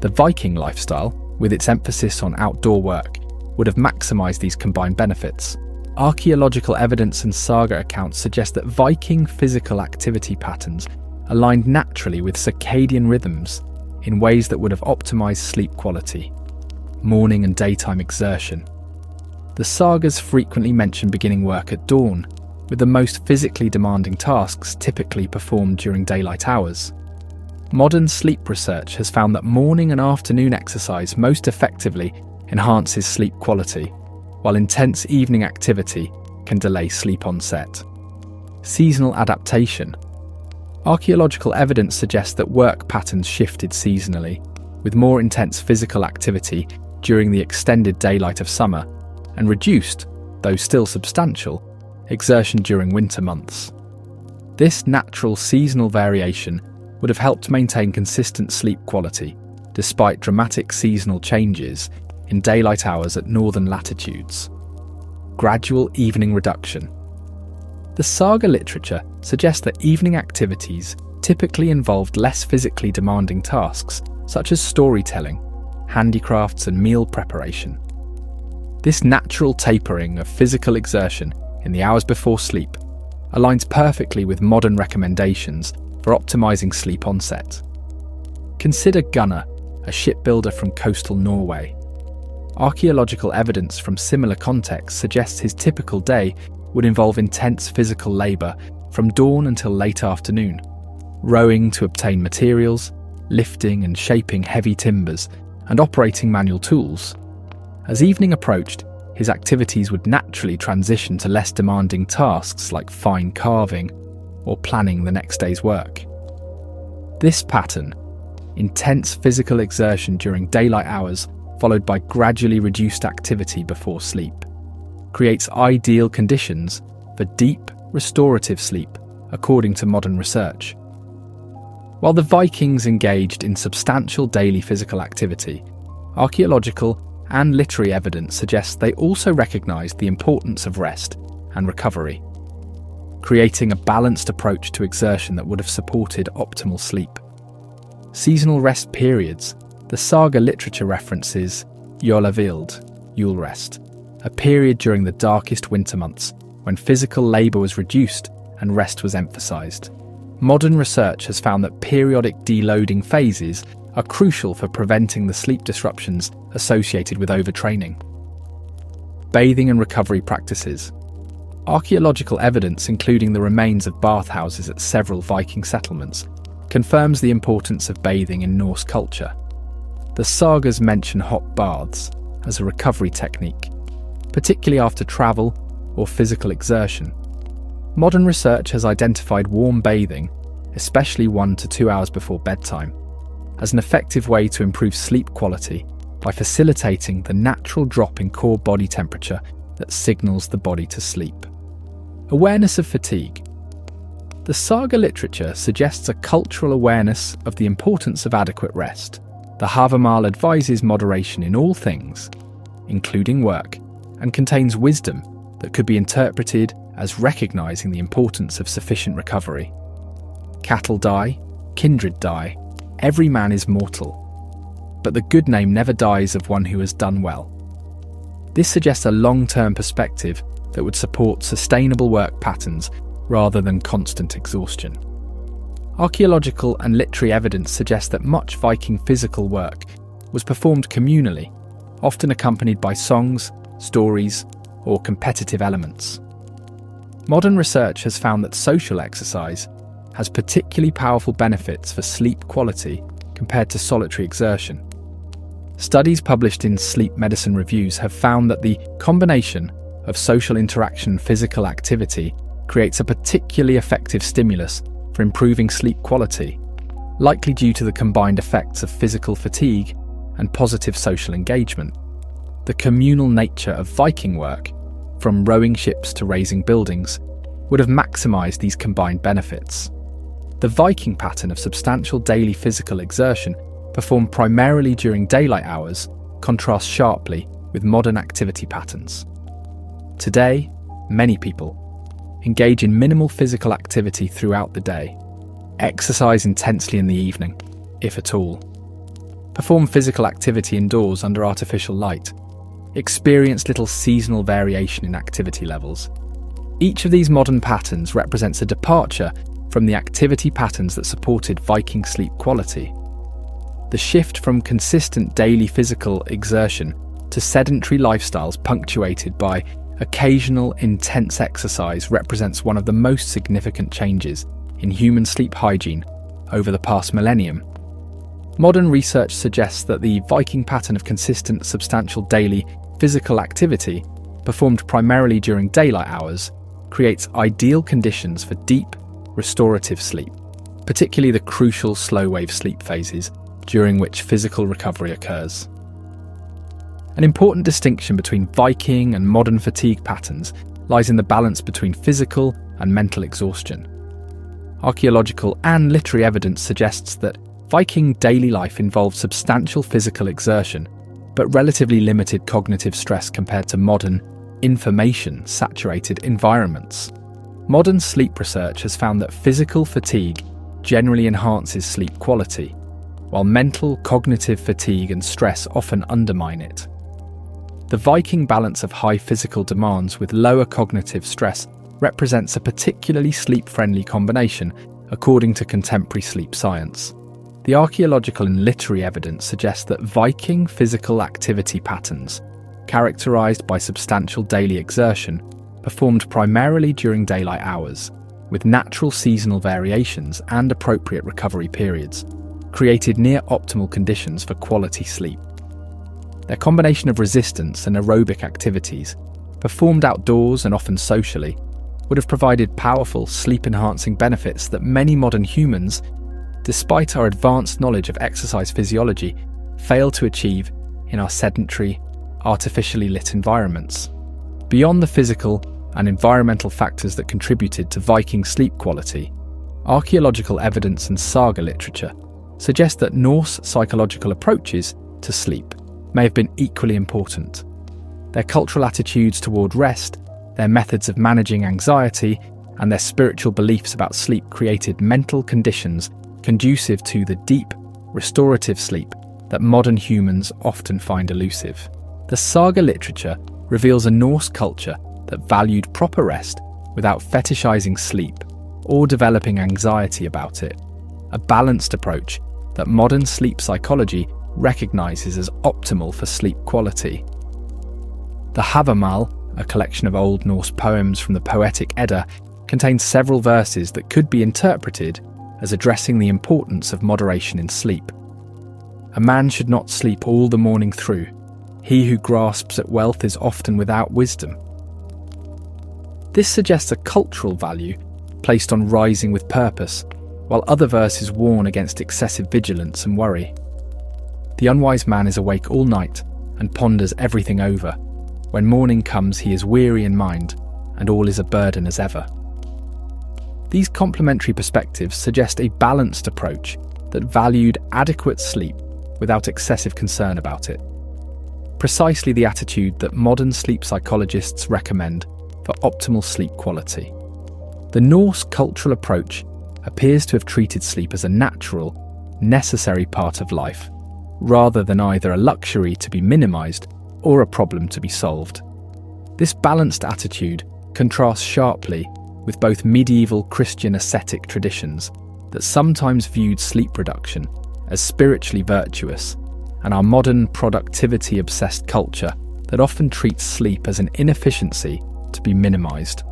The Viking lifestyle, with its emphasis on outdoor work, would have maximised these combined benefits. Archaeological evidence and saga accounts suggest that Viking physical activity patterns aligned naturally with circadian rhythms in ways that would have optimised sleep quality, morning and daytime exertion. The sagas frequently mention beginning work at dawn, with the most physically demanding tasks typically performed during daylight hours. Modern sleep research has found that morning and afternoon exercise most effectively enhances sleep quality, while intense evening activity can delay sleep onset. Seasonal adaptation. Archaeological evidence suggests that work patterns shifted seasonally, with more intense physical activity during the extended daylight of summer and reduced, though still substantial, exertion during winter months. This natural seasonal variation would have helped maintain consistent sleep quality, despite dramatic seasonal changes in daylight hours at northern latitudes. Gradual evening reduction. The saga literature suggests that evening activities typically involved less physically demanding tasks, such as storytelling, handicrafts, and meal preparation. This natural tapering of physical exertion in the hours before sleep aligns perfectly with modern recommendations for optimizing sleep onset. Consider Gunnar, a shipbuilder from coastal Norway. Archaeological evidence from similar contexts suggests his typical day would involve intense physical labour from dawn until late afternoon, rowing to obtain materials, lifting and shaping heavy timbers, and operating manual tools. As evening approached, his activities would naturally transition to less demanding tasks like fine carving or planning the next day's work. This pattern, intense physical exertion during daylight hours followed by gradually reduced activity before sleep, creates ideal conditions for deep, restorative sleep, according to modern research. While the Vikings engaged in substantial daily physical activity, archaeological and literary evidence suggests they also recognised the importance of rest and recovery, creating a balanced approach to exertion that would have supported optimal sleep. Seasonal rest periods. The saga literature references Jolavild, Yule rest, a period during the darkest winter months when physical labour was reduced and rest was emphasised. Modern research has found that periodic deloading phases are crucial for preventing the sleep disruptions associated with overtraining. Bathing and recovery practices. Archaeological evidence, including the remains of bathhouses at several Viking settlements, confirms the importance of bathing in Norse culture. The sagas mention hot baths as a recovery technique, particularly after travel or physical exertion. Modern research has identified warm bathing, especially 1 to 2 hours before bedtime, as an effective way to improve sleep quality by facilitating the natural drop in core body temperature that signals the body to sleep. Awareness of fatigue. The saga literature suggests a cultural awareness of the importance of adequate rest. The Havamal advises moderation in all things, including work, and contains wisdom that could be interpreted as recognising the importance of sufficient recovery. Cattle die, kindred die, every man is mortal, but the good name never dies of one who has done well. This suggests a long-term perspective that would support sustainable work patterns rather than constant exhaustion. Archaeological and literary evidence suggests that much Viking physical work was performed communally, often accompanied by songs, stories, or competitive elements. Modern research has found that social exercise has particularly powerful benefits for sleep quality compared to solitary exertion. Studies published in sleep medicine reviews have found that the combination of social interaction and physical activity creates a particularly effective stimulus for improving sleep quality, likely due to the combined effects of physical fatigue and positive social engagement. The communal nature of Viking work, from rowing ships to raising buildings, would have maximised these combined benefits. The Viking pattern of substantial daily physical exertion, performed primarily during daylight hours, contrasts sharply with modern activity patterns. Today, many people engage in minimal physical activity throughout the day, exercise intensely in the evening, if at all, perform physical activity indoors under artificial light, experience little seasonal variation in activity levels. Each of these modern patterns represents a departure from the activity patterns that supported Viking sleep quality. The shift from consistent daily physical exertion to sedentary lifestyles punctuated by occasional intense exercise represents one of the most significant changes in human sleep hygiene over the past millennium. Modern research suggests that the Viking pattern of consistent, substantial daily physical activity, performed primarily during daylight hours, creates ideal conditions for deep, restorative sleep, particularly the crucial slow-wave sleep phases during which physical recovery occurs. An important distinction between Viking and modern fatigue patterns lies in the balance between physical and mental exhaustion. Archaeological and literary evidence suggests that Viking daily life involved substantial physical exertion, but relatively limited cognitive stress compared to modern, information-saturated environments. Modern sleep research has found that physical fatigue generally enhances sleep quality, while mental, cognitive fatigue and stress often undermine it. The Viking balance of high physical demands with lower cognitive stress represents a particularly sleep-friendly combination, according to contemporary sleep science. The archaeological and literary evidence suggests that Viking physical activity patterns, characterised by substantial daily exertion, performed primarily during daylight hours, with natural seasonal variations and appropriate recovery periods, created near-optimal conditions for quality sleep. Their combination of resistance and aerobic activities, performed outdoors and often socially, would have provided powerful sleep-enhancing benefits that many modern humans, despite our advanced knowledge of exercise physiology, fail to achieve in our sedentary, artificially lit environments. Beyond the physical and environmental factors that contributed to Viking sleep quality, archaeological evidence and saga literature suggest that Norse psychological approaches to sleep may have been equally important. Their cultural attitudes toward rest, their methods of managing anxiety, and their spiritual beliefs about sleep created mental conditions conducive to the deep, restorative sleep that modern humans often find elusive. The saga literature reveals a Norse culture that valued proper rest without fetishizing sleep or developing anxiety about it, a balanced approach that modern sleep psychology recognizes as optimal for sleep quality. The Havamal, a collection of Old Norse poems from the Poetic Edda, contains several verses that could be interpreted as addressing the importance of moderation in sleep. A man should not sleep all the morning through. He who grasps at wealth is often without wisdom. This suggests a cultural value placed on rising with purpose, while other verses warn against excessive vigilance and worry. The unwise man is awake all night and ponders everything over. When morning comes, he is weary in mind, and all is a burden as ever. These complementary perspectives suggest a balanced approach that valued adequate sleep without excessive concern about it. Precisely the attitude that modern sleep psychologists recommend for optimal sleep quality. The Norse cultural approach appears to have treated sleep as a natural, necessary part of life, rather than either a luxury to be minimized or a problem to be solved. This balanced attitude contrasts sharply with both medieval Christian ascetic traditions that sometimes viewed sleep reduction as spiritually virtuous, and our modern productivity-obsessed culture that often treats sleep as an inefficiency to be minimized.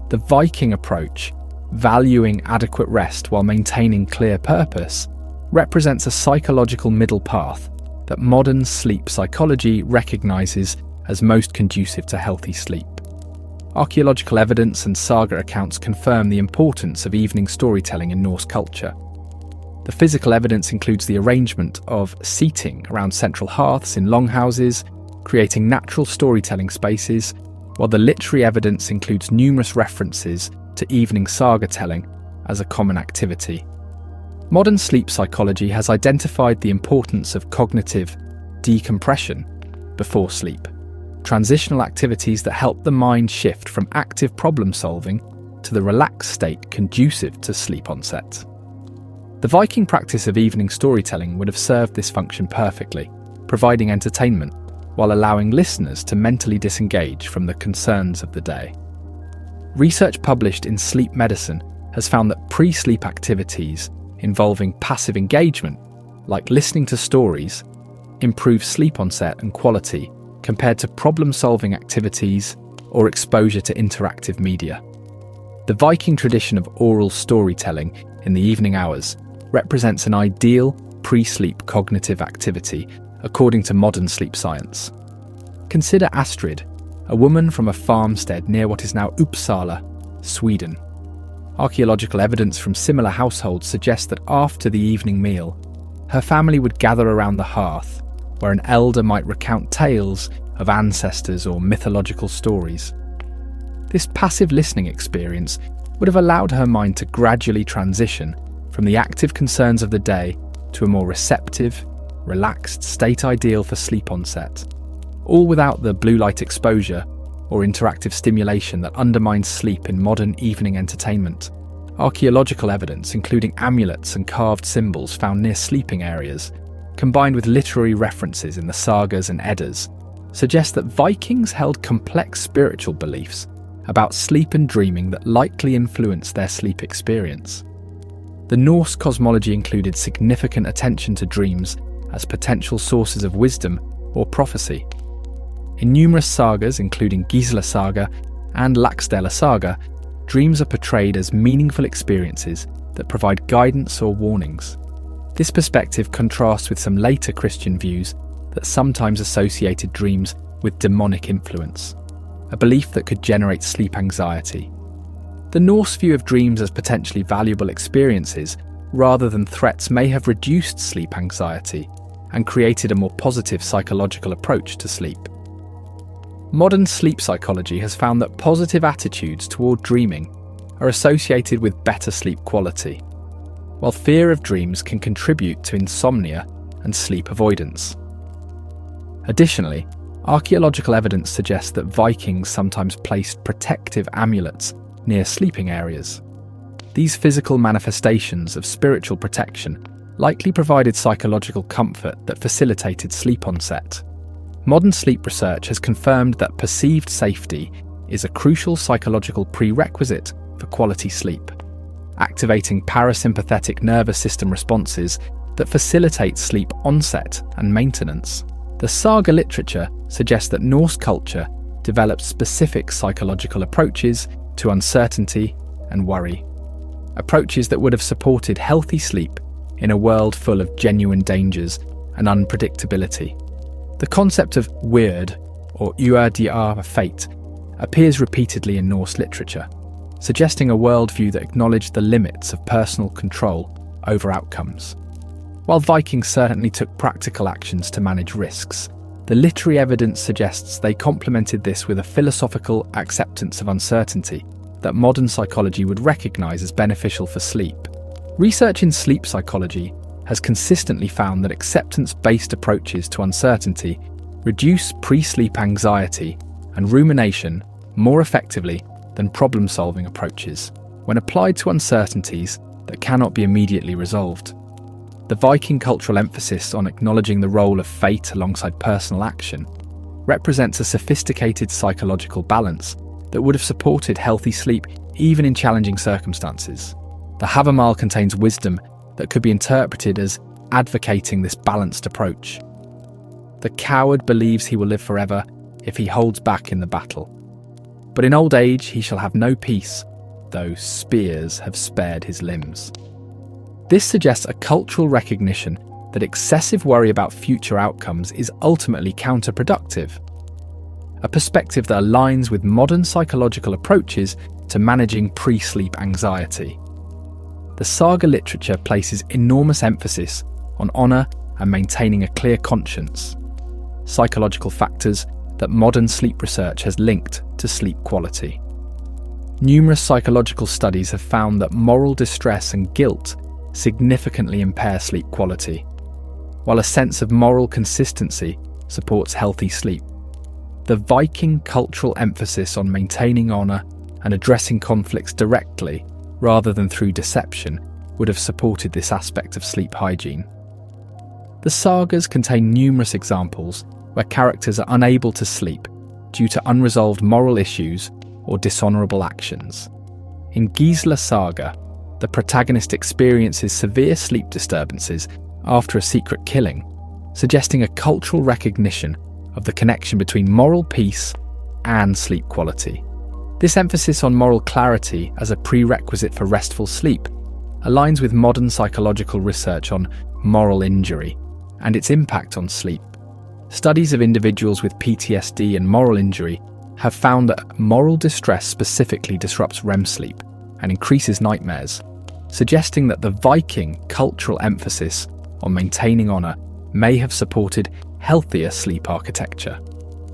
The Viking approach, valuing adequate rest while maintaining clear purpose, represents a psychological middle path that modern sleep psychology recognizes as most conducive to healthy sleep. Archaeological evidence and saga accounts confirm the importance of evening storytelling in Norse culture. The physical evidence includes the arrangement of seating around central hearths in longhouses, creating natural storytelling spaces, while the literary evidence includes numerous references to evening saga telling as a common activity. Modern sleep psychology has identified the importance of cognitive decompression before sleep, transitional activities that help the mind shift from active problem solving to the relaxed state conducive to sleep onset. The Viking practice of evening storytelling would have served this function perfectly, providing entertainment while allowing listeners to mentally disengage from the concerns of the day. Research published in Sleep Medicine has found that pre-sleep activities involving passive engagement, like listening to stories, improve sleep onset and quality compared to problem-solving activities or exposure to interactive media. The Viking tradition of oral storytelling in the evening hours represents an ideal pre-sleep cognitive activity according to modern sleep science. Consider Astrid, a woman from a farmstead near what is now Uppsala, Sweden. Archaeological evidence from similar households suggests that after the evening meal, her family would gather around the hearth, where an elder might recount tales of ancestors or mythological stories. This passive listening experience would have allowed her mind to gradually transition from the active concerns of the day to a more receptive, relaxed state ideal for sleep onset, all without the blue light exposure or interactive stimulation that undermines sleep in modern evening entertainment. Archaeological evidence, including amulets and carved symbols found near sleeping areas, combined with literary references in the sagas and Eddas, suggest that Vikings held complex spiritual beliefs about sleep and dreaming that likely influenced their sleep experience. The Norse cosmology included significant attention to dreams as potential sources of wisdom or prophecy. In numerous sagas, including Gisla Saga and Laxdæla Saga, dreams are portrayed as meaningful experiences that provide guidance or warnings. This perspective contrasts with some later Christian views that sometimes associated dreams with demonic influence, a belief that could generate sleep anxiety. The Norse view of dreams as potentially valuable experiences rather than threats may have reduced sleep anxiety, and created a more positive psychological approach to sleep. Modern sleep psychology has found that positive attitudes toward dreaming are associated with better sleep quality, while fear of dreams can contribute to insomnia and sleep avoidance. Additionally, archaeological evidence suggests that Vikings sometimes placed protective amulets near sleeping areas. These physical manifestations of spiritual protection likely provided psychological comfort that facilitated sleep onset. Modern sleep research has confirmed that perceived safety is a crucial psychological prerequisite for quality sleep, activating parasympathetic nervous system responses that facilitate sleep onset and maintenance. The saga literature suggests that Norse culture developed specific psychological approaches to uncertainty and worry, approaches that would have supported healthy sleep in a world full of genuine dangers and unpredictability. The concept of weird, or uardiar fate, appears repeatedly in Norse literature, suggesting a worldview that acknowledged the limits of personal control over outcomes. While Vikings certainly took practical actions to manage risks, the literary evidence suggests they complemented this with a philosophical acceptance of uncertainty that modern psychology would recognise as beneficial for sleep. Research in sleep psychology has consistently found that acceptance-based approaches to uncertainty reduce pre-sleep anxiety and rumination more effectively than problem-solving approaches when applied to uncertainties that cannot be immediately resolved. The Viking cultural emphasis on acknowledging the role of fate alongside personal action represents a sophisticated psychological balance that would have supported healthy sleep even in challenging circumstances. The Havamal contains wisdom that could be interpreted as advocating this balanced approach. The coward believes he will live forever if he holds back in the battle. But in old age he shall have no peace, though spears have spared his limbs. This suggests a cultural recognition that excessive worry about future outcomes is ultimately counterproductive, a perspective that aligns with modern psychological approaches to managing pre-sleep anxiety. The saga literature places enormous emphasis on honour and maintaining a clear conscience, psychological factors that modern sleep research has linked to sleep quality. Numerous psychological studies have found that moral distress and guilt significantly impair sleep quality, while a sense of moral consistency supports healthy sleep. The Viking cultural emphasis on maintaining honour and addressing conflicts directly rather than through deception would have supported this aspect of sleep hygiene. The sagas contain numerous examples where characters are unable to sleep due to unresolved moral issues or dishonourable actions. In Gisla Saga, the protagonist experiences severe sleep disturbances after a secret killing, suggesting a cultural recognition of the connection between moral peace and sleep quality. This emphasis on moral clarity as a prerequisite for restful sleep aligns with modern psychological research on moral injury and its impact on sleep. Studies of individuals with PTSD and moral injury have found that moral distress specifically disrupts REM sleep and increases nightmares, suggesting that the Viking cultural emphasis on maintaining honour may have supported healthier sleep architecture.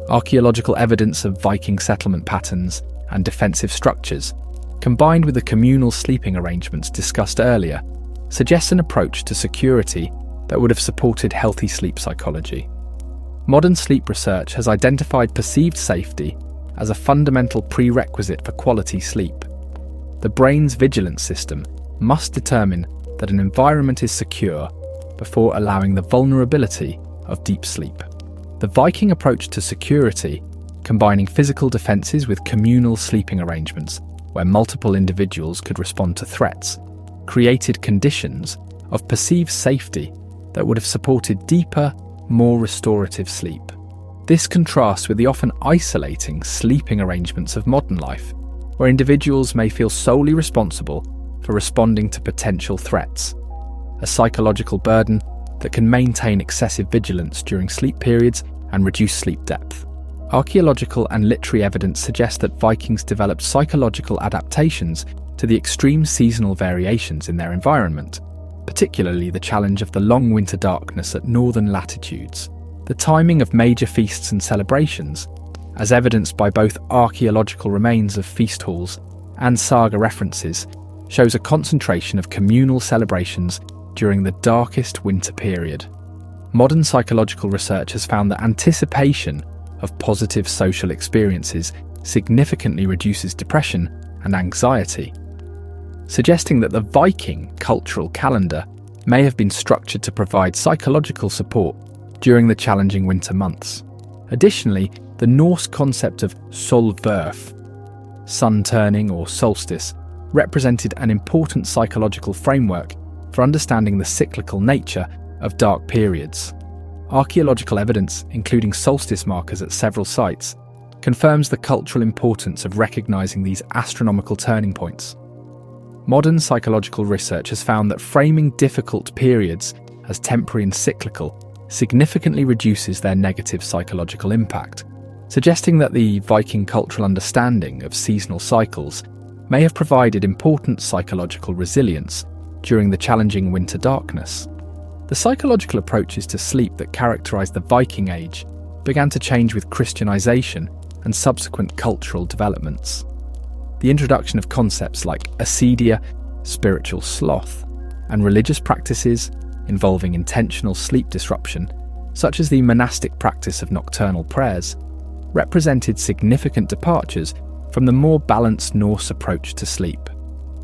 Archaeological evidence of Viking settlement patterns and defensive structures, combined with the communal sleeping arrangements discussed earlier, suggests an approach to security that would have supported healthy sleep psychology. Modern sleep research has identified perceived safety as a fundamental prerequisite for quality sleep. The brain's vigilance system must determine that an environment is secure before allowing the vulnerability of deep sleep. The Viking approach to security, combining physical defences with communal sleeping arrangements where multiple individuals could respond to threats, created conditions of perceived safety that would have supported deeper, more restorative sleep. This contrasts with the often isolating sleeping arrangements of modern life, where individuals may feel solely responsible for responding to potential threats, a psychological burden that can maintain excessive vigilance during sleep periods and reduce sleep depth. Archaeological and literary evidence suggests that Vikings developed psychological adaptations to the extreme seasonal variations in their environment, particularly the challenge of the long winter darkness at northern latitudes. The timing of major feasts and celebrations, as evidenced by both archaeological remains of feast halls and saga references, shows a concentration of communal celebrations during the darkest winter period. Modern psychological research has found that anticipation of positive social experiences significantly reduces depression and anxiety, suggesting that the Viking cultural calendar may have been structured to provide psychological support during the challenging winter months. Additionally, the Norse concept of solvörf, sun turning or solstice, represented an important psychological framework for understanding the cyclical nature of dark periods. Archaeological evidence, including solstice markers at several sites, confirms the cultural importance of recognizing these astronomical turning points. Modern psychological research has found that framing difficult periods as temporary and cyclical significantly reduces their negative psychological impact, suggesting that the Viking cultural understanding of seasonal cycles may have provided important psychological resilience during the challenging winter darkness. The psychological approaches to sleep that characterized the Viking Age began to change with Christianization and subsequent cultural developments. The introduction of concepts like acedia, spiritual sloth, and religious practices involving intentional sleep disruption, such as the monastic practice of nocturnal prayers, represented significant departures from the more balanced Norse approach to sleep.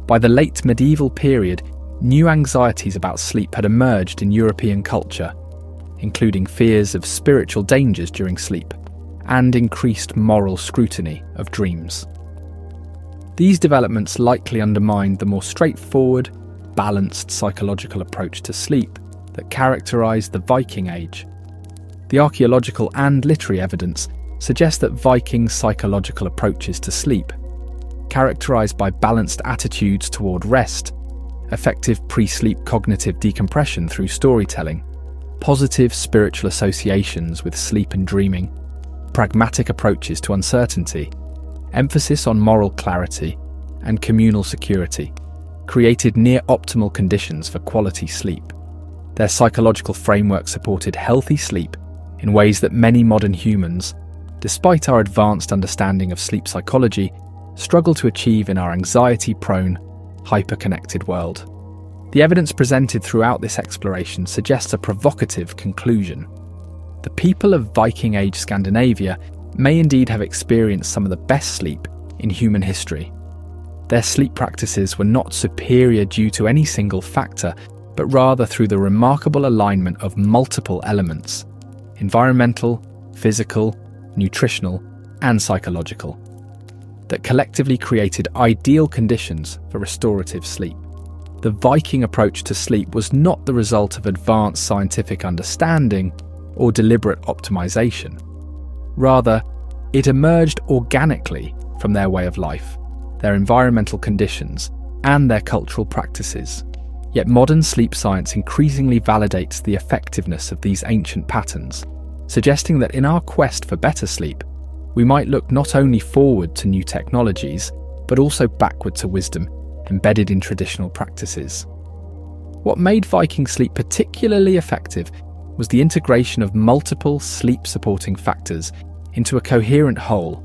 By the late medieval period, new anxieties about sleep had emerged in European culture, including fears of spiritual dangers during sleep and increased moral scrutiny of dreams. These developments likely undermined the more straightforward, balanced psychological approach to sleep that characterized the Viking Age. The archaeological and literary evidence suggests that Viking psychological approaches to sleep, characterized by balanced attitudes toward rest, effective pre-sleep cognitive decompression through storytelling, positive spiritual associations with sleep and dreaming, pragmatic approaches to uncertainty, emphasis on moral clarity, and communal security, created near-optimal conditions for quality sleep. Their psychological framework supported healthy sleep in ways that many modern humans, despite our advanced understanding of sleep psychology, struggle to achieve in our anxiety-prone, hyper-connected world. The evidence presented throughout this exploration suggests a provocative conclusion. The people of Viking Age Scandinavia may indeed have experienced some of the best sleep in human history. Their sleep practices were not superior due to any single factor, but rather through the remarkable alignment of multiple elements: environmental, physical, nutritional, and psychological, that collectively created ideal conditions for restorative sleep. The Viking approach to sleep was not the result of advanced scientific understanding or deliberate optimization. Rather, it emerged organically from their way of life, their environmental conditions, and their cultural practices. Yet modern sleep science increasingly validates the effectiveness of these ancient patterns, suggesting that in our quest for better sleep, we might look not only forward to new technologies, but also backward to wisdom embedded in traditional practices. What made Viking sleep particularly effective was the integration of multiple sleep-supporting factors into a coherent whole.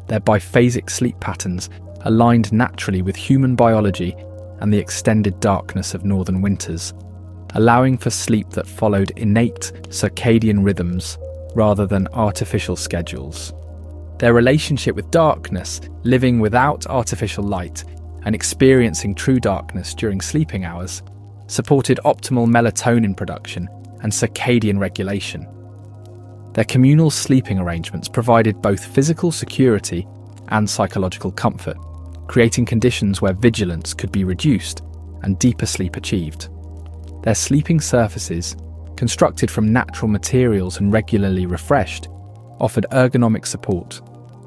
Their biphasic sleep patterns aligned naturally with human biology and the extended darkness of northern winters, allowing for sleep that followed innate circadian rhythms rather than artificial schedules. Their relationship with darkness, living without artificial light and experiencing true darkness during sleeping hours, supported optimal melatonin production and circadian regulation. Their communal sleeping arrangements provided both physical security and psychological comfort, creating conditions where vigilance could be reduced and deeper sleep achieved. Their sleeping surfaces, constructed from natural materials and regularly refreshed, offered ergonomic support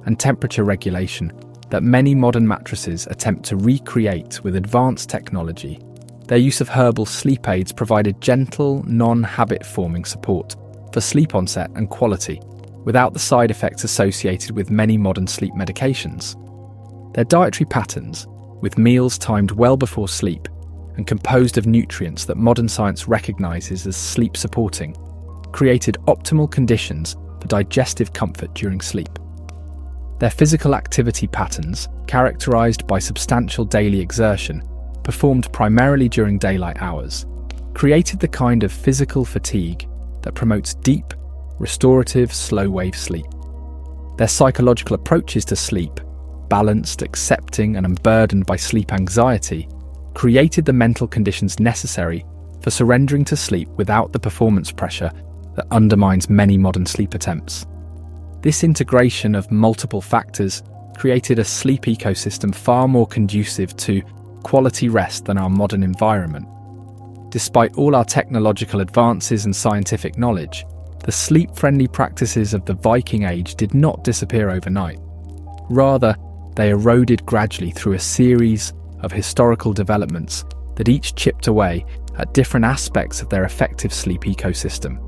and temperature regulation that many modern mattresses attempt to recreate with advanced technology. Their use of herbal sleep aids provided gentle, non-habit-forming support for sleep onset and quality, without the side effects associated with many modern sleep medications. Their dietary patterns, with meals timed well before sleep and composed of nutrients that modern science recognizes as sleep supporting, created optimal conditions for digestive comfort during sleep. Their physical activity patterns, characterized by substantial daily exertion, performed primarily during daylight hours, created the kind of physical fatigue that promotes deep, restorative, slow-wave sleep. Their psychological approaches to sleep, balanced, accepting, and unburdened by sleep anxiety, created the mental conditions necessary for surrendering to sleep without the performance pressure that undermines many modern sleep attempts. This integration of multiple factors created a sleep ecosystem far more conducive to quality rest than our modern environment. Despite all our technological advances and scientific knowledge, the sleep-friendly practices of the Viking Age did not disappear overnight. Rather, they eroded gradually through a series of historical developments that each chipped away at different aspects of their effective sleep ecosystem.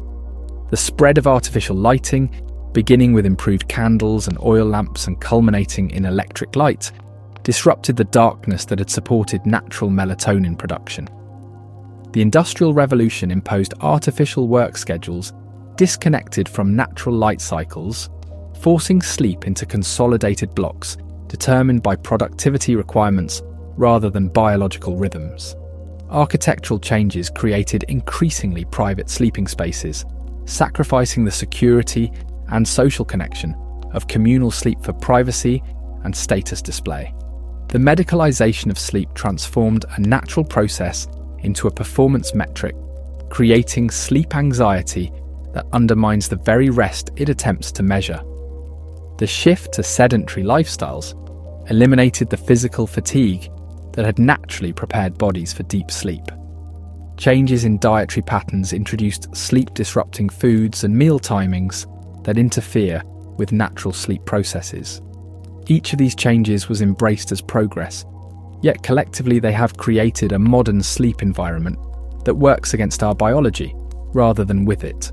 The spread of artificial lighting, beginning with improved candles and oil lamps and culminating in electric light, disrupted the darkness that had supported natural melatonin production. The Industrial Revolution imposed artificial work schedules disconnected from natural light cycles, forcing sleep into consolidated blocks determined by productivity requirements rather than biological rhythms. Architectural changes created increasingly private sleeping spaces, sacrificing the security and social connection of communal sleep for privacy and status display. The medicalization of sleep transformed a natural process into a performance metric, creating sleep anxiety that undermines the very rest it attempts to measure. The shift to sedentary lifestyles eliminated the physical fatigue that had naturally prepared bodies for deep sleep. Changes in dietary patterns introduced sleep-disrupting foods and meal timings that interfere with natural sleep processes. Each of these changes was embraced as progress, yet collectively they have created a modern sleep environment that works against our biology rather than with it,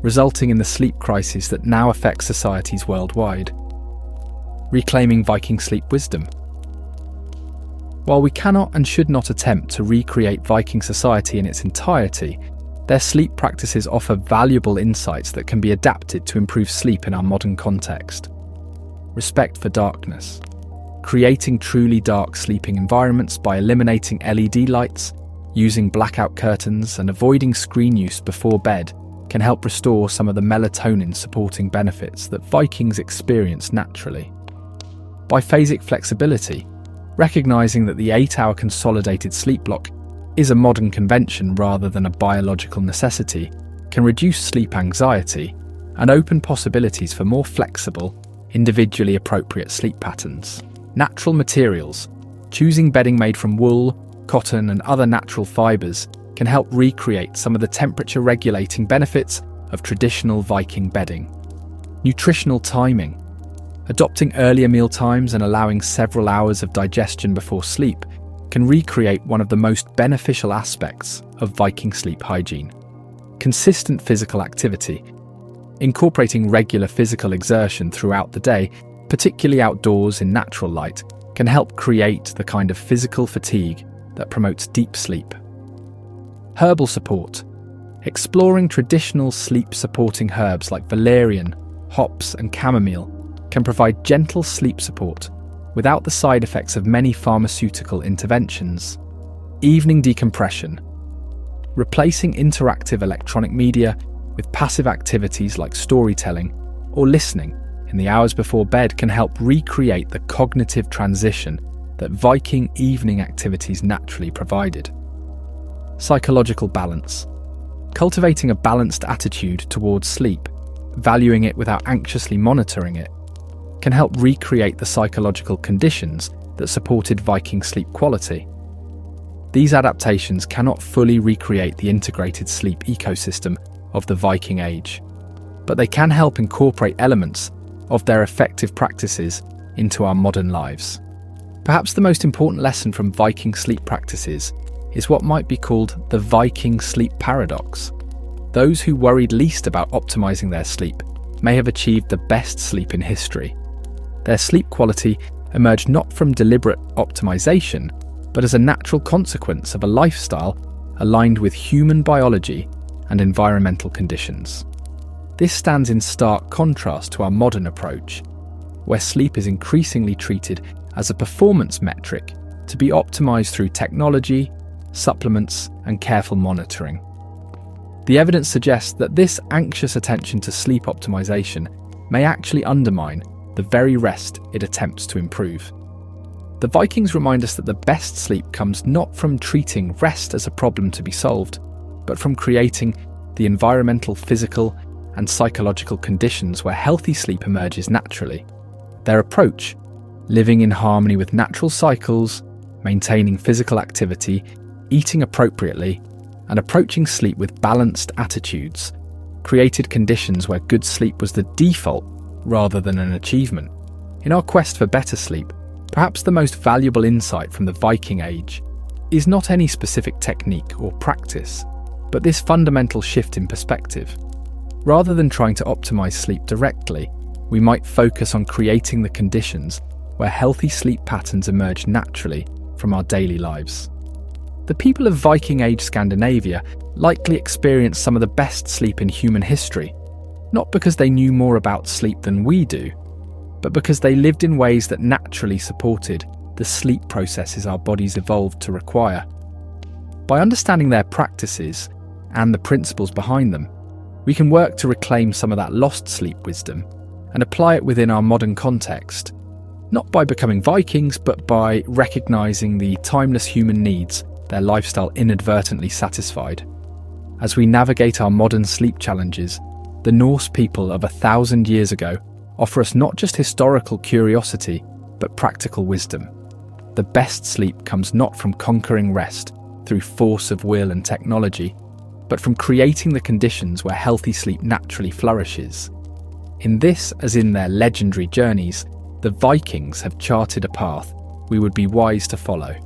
resulting in the sleep crisis that now affects societies worldwide. Reclaiming Viking sleep wisdom. While we cannot and should not attempt to recreate Viking society in its entirety, their sleep practices offer valuable insights that can be adapted to improve sleep in our modern context. Respect for darkness. Creating truly dark sleeping environments by eliminating LED lights, using blackout curtains, and avoiding screen use before bed can help restore some of the melatonin-supporting benefits that Vikings experience naturally. Biphasic flexibility. Recognizing that the 8-hour consolidated sleep block is a modern convention rather than a biological necessity can reduce sleep anxiety and open possibilities for more flexible, individually appropriate sleep patterns. Natural materials. Choosing bedding made from wool, cotton, and other natural fibers can help recreate some of the temperature-regulating benefits of traditional Viking bedding. Nutritional timing. Adopting earlier meal times and allowing several hours of digestion before sleep can recreate one of the most beneficial aspects of Viking sleep hygiene. Consistent physical activity. Incorporating regular physical exertion throughout the day, particularly outdoors in natural light, can help create the kind of physical fatigue that promotes deep sleep. Herbal support. Exploring traditional sleep-supporting herbs like valerian, hops, and chamomile can provide gentle sleep support without the side effects of many pharmaceutical interventions. Evening decompression. Replacing interactive electronic media with passive activities like storytelling or listening in the hours before bed can help recreate the cognitive transition that Viking evening activities naturally provided. Psychological balance. Cultivating a balanced attitude towards sleep, valuing it without anxiously monitoring it, can help recreate the psychological conditions that supported Viking sleep quality. These adaptations cannot fully recreate the integrated sleep ecosystem of the Viking Age, but they can help incorporate elements of their effective practices into our modern lives. Perhaps the most important lesson from Viking sleep practices is what might be called the Viking sleep paradox. Those who worried least about optimizing their sleep may have achieved the best sleep in history. Their sleep quality emerged not from deliberate optimization, but as a natural consequence of a lifestyle aligned with human biology and environmental conditions. This stands in stark contrast to our modern approach, where sleep is increasingly treated as a performance metric to be optimized through technology, supplements, and careful monitoring. The evidence suggests that this anxious attention to sleep optimization may actually undermine the very rest it attempts to improve. The Vikings remind us that the best sleep comes not from treating rest as a problem to be solved, but from creating the environmental, physical, and psychological conditions where healthy sleep emerges naturally. Their approach, living in harmony with natural cycles, maintaining physical activity, eating appropriately, and approaching sleep with balanced attitudes, created conditions where good sleep was the default rather than an achievement. In our quest for better sleep, perhaps the most valuable insight from the Viking Age is not any specific technique or practice, but this fundamental shift in perspective. Rather than trying to optimize sleep directly, we might focus on creating the conditions where healthy sleep patterns emerge naturally from our daily lives. The people of Viking Age Scandinavia likely experienced some of the best sleep in human history, not because they knew more about sleep than we do, but because they lived in ways that naturally supported the sleep processes our bodies evolved to require. By understanding their practices and the principles behind them, we can work to reclaim some of that lost sleep wisdom and apply it within our modern context, not by becoming Vikings, but by recognizing the timeless human needs their lifestyle inadvertently satisfied. As we navigate our modern sleep challenges, the Norse people of 1,000 years ago offer us not just historical curiosity, but practical wisdom. The best sleep comes not from conquering rest through force of will and technology, but from creating the conditions where healthy sleep naturally flourishes. In this, as in their legendary journeys, the Vikings have charted a path we would be wise to follow.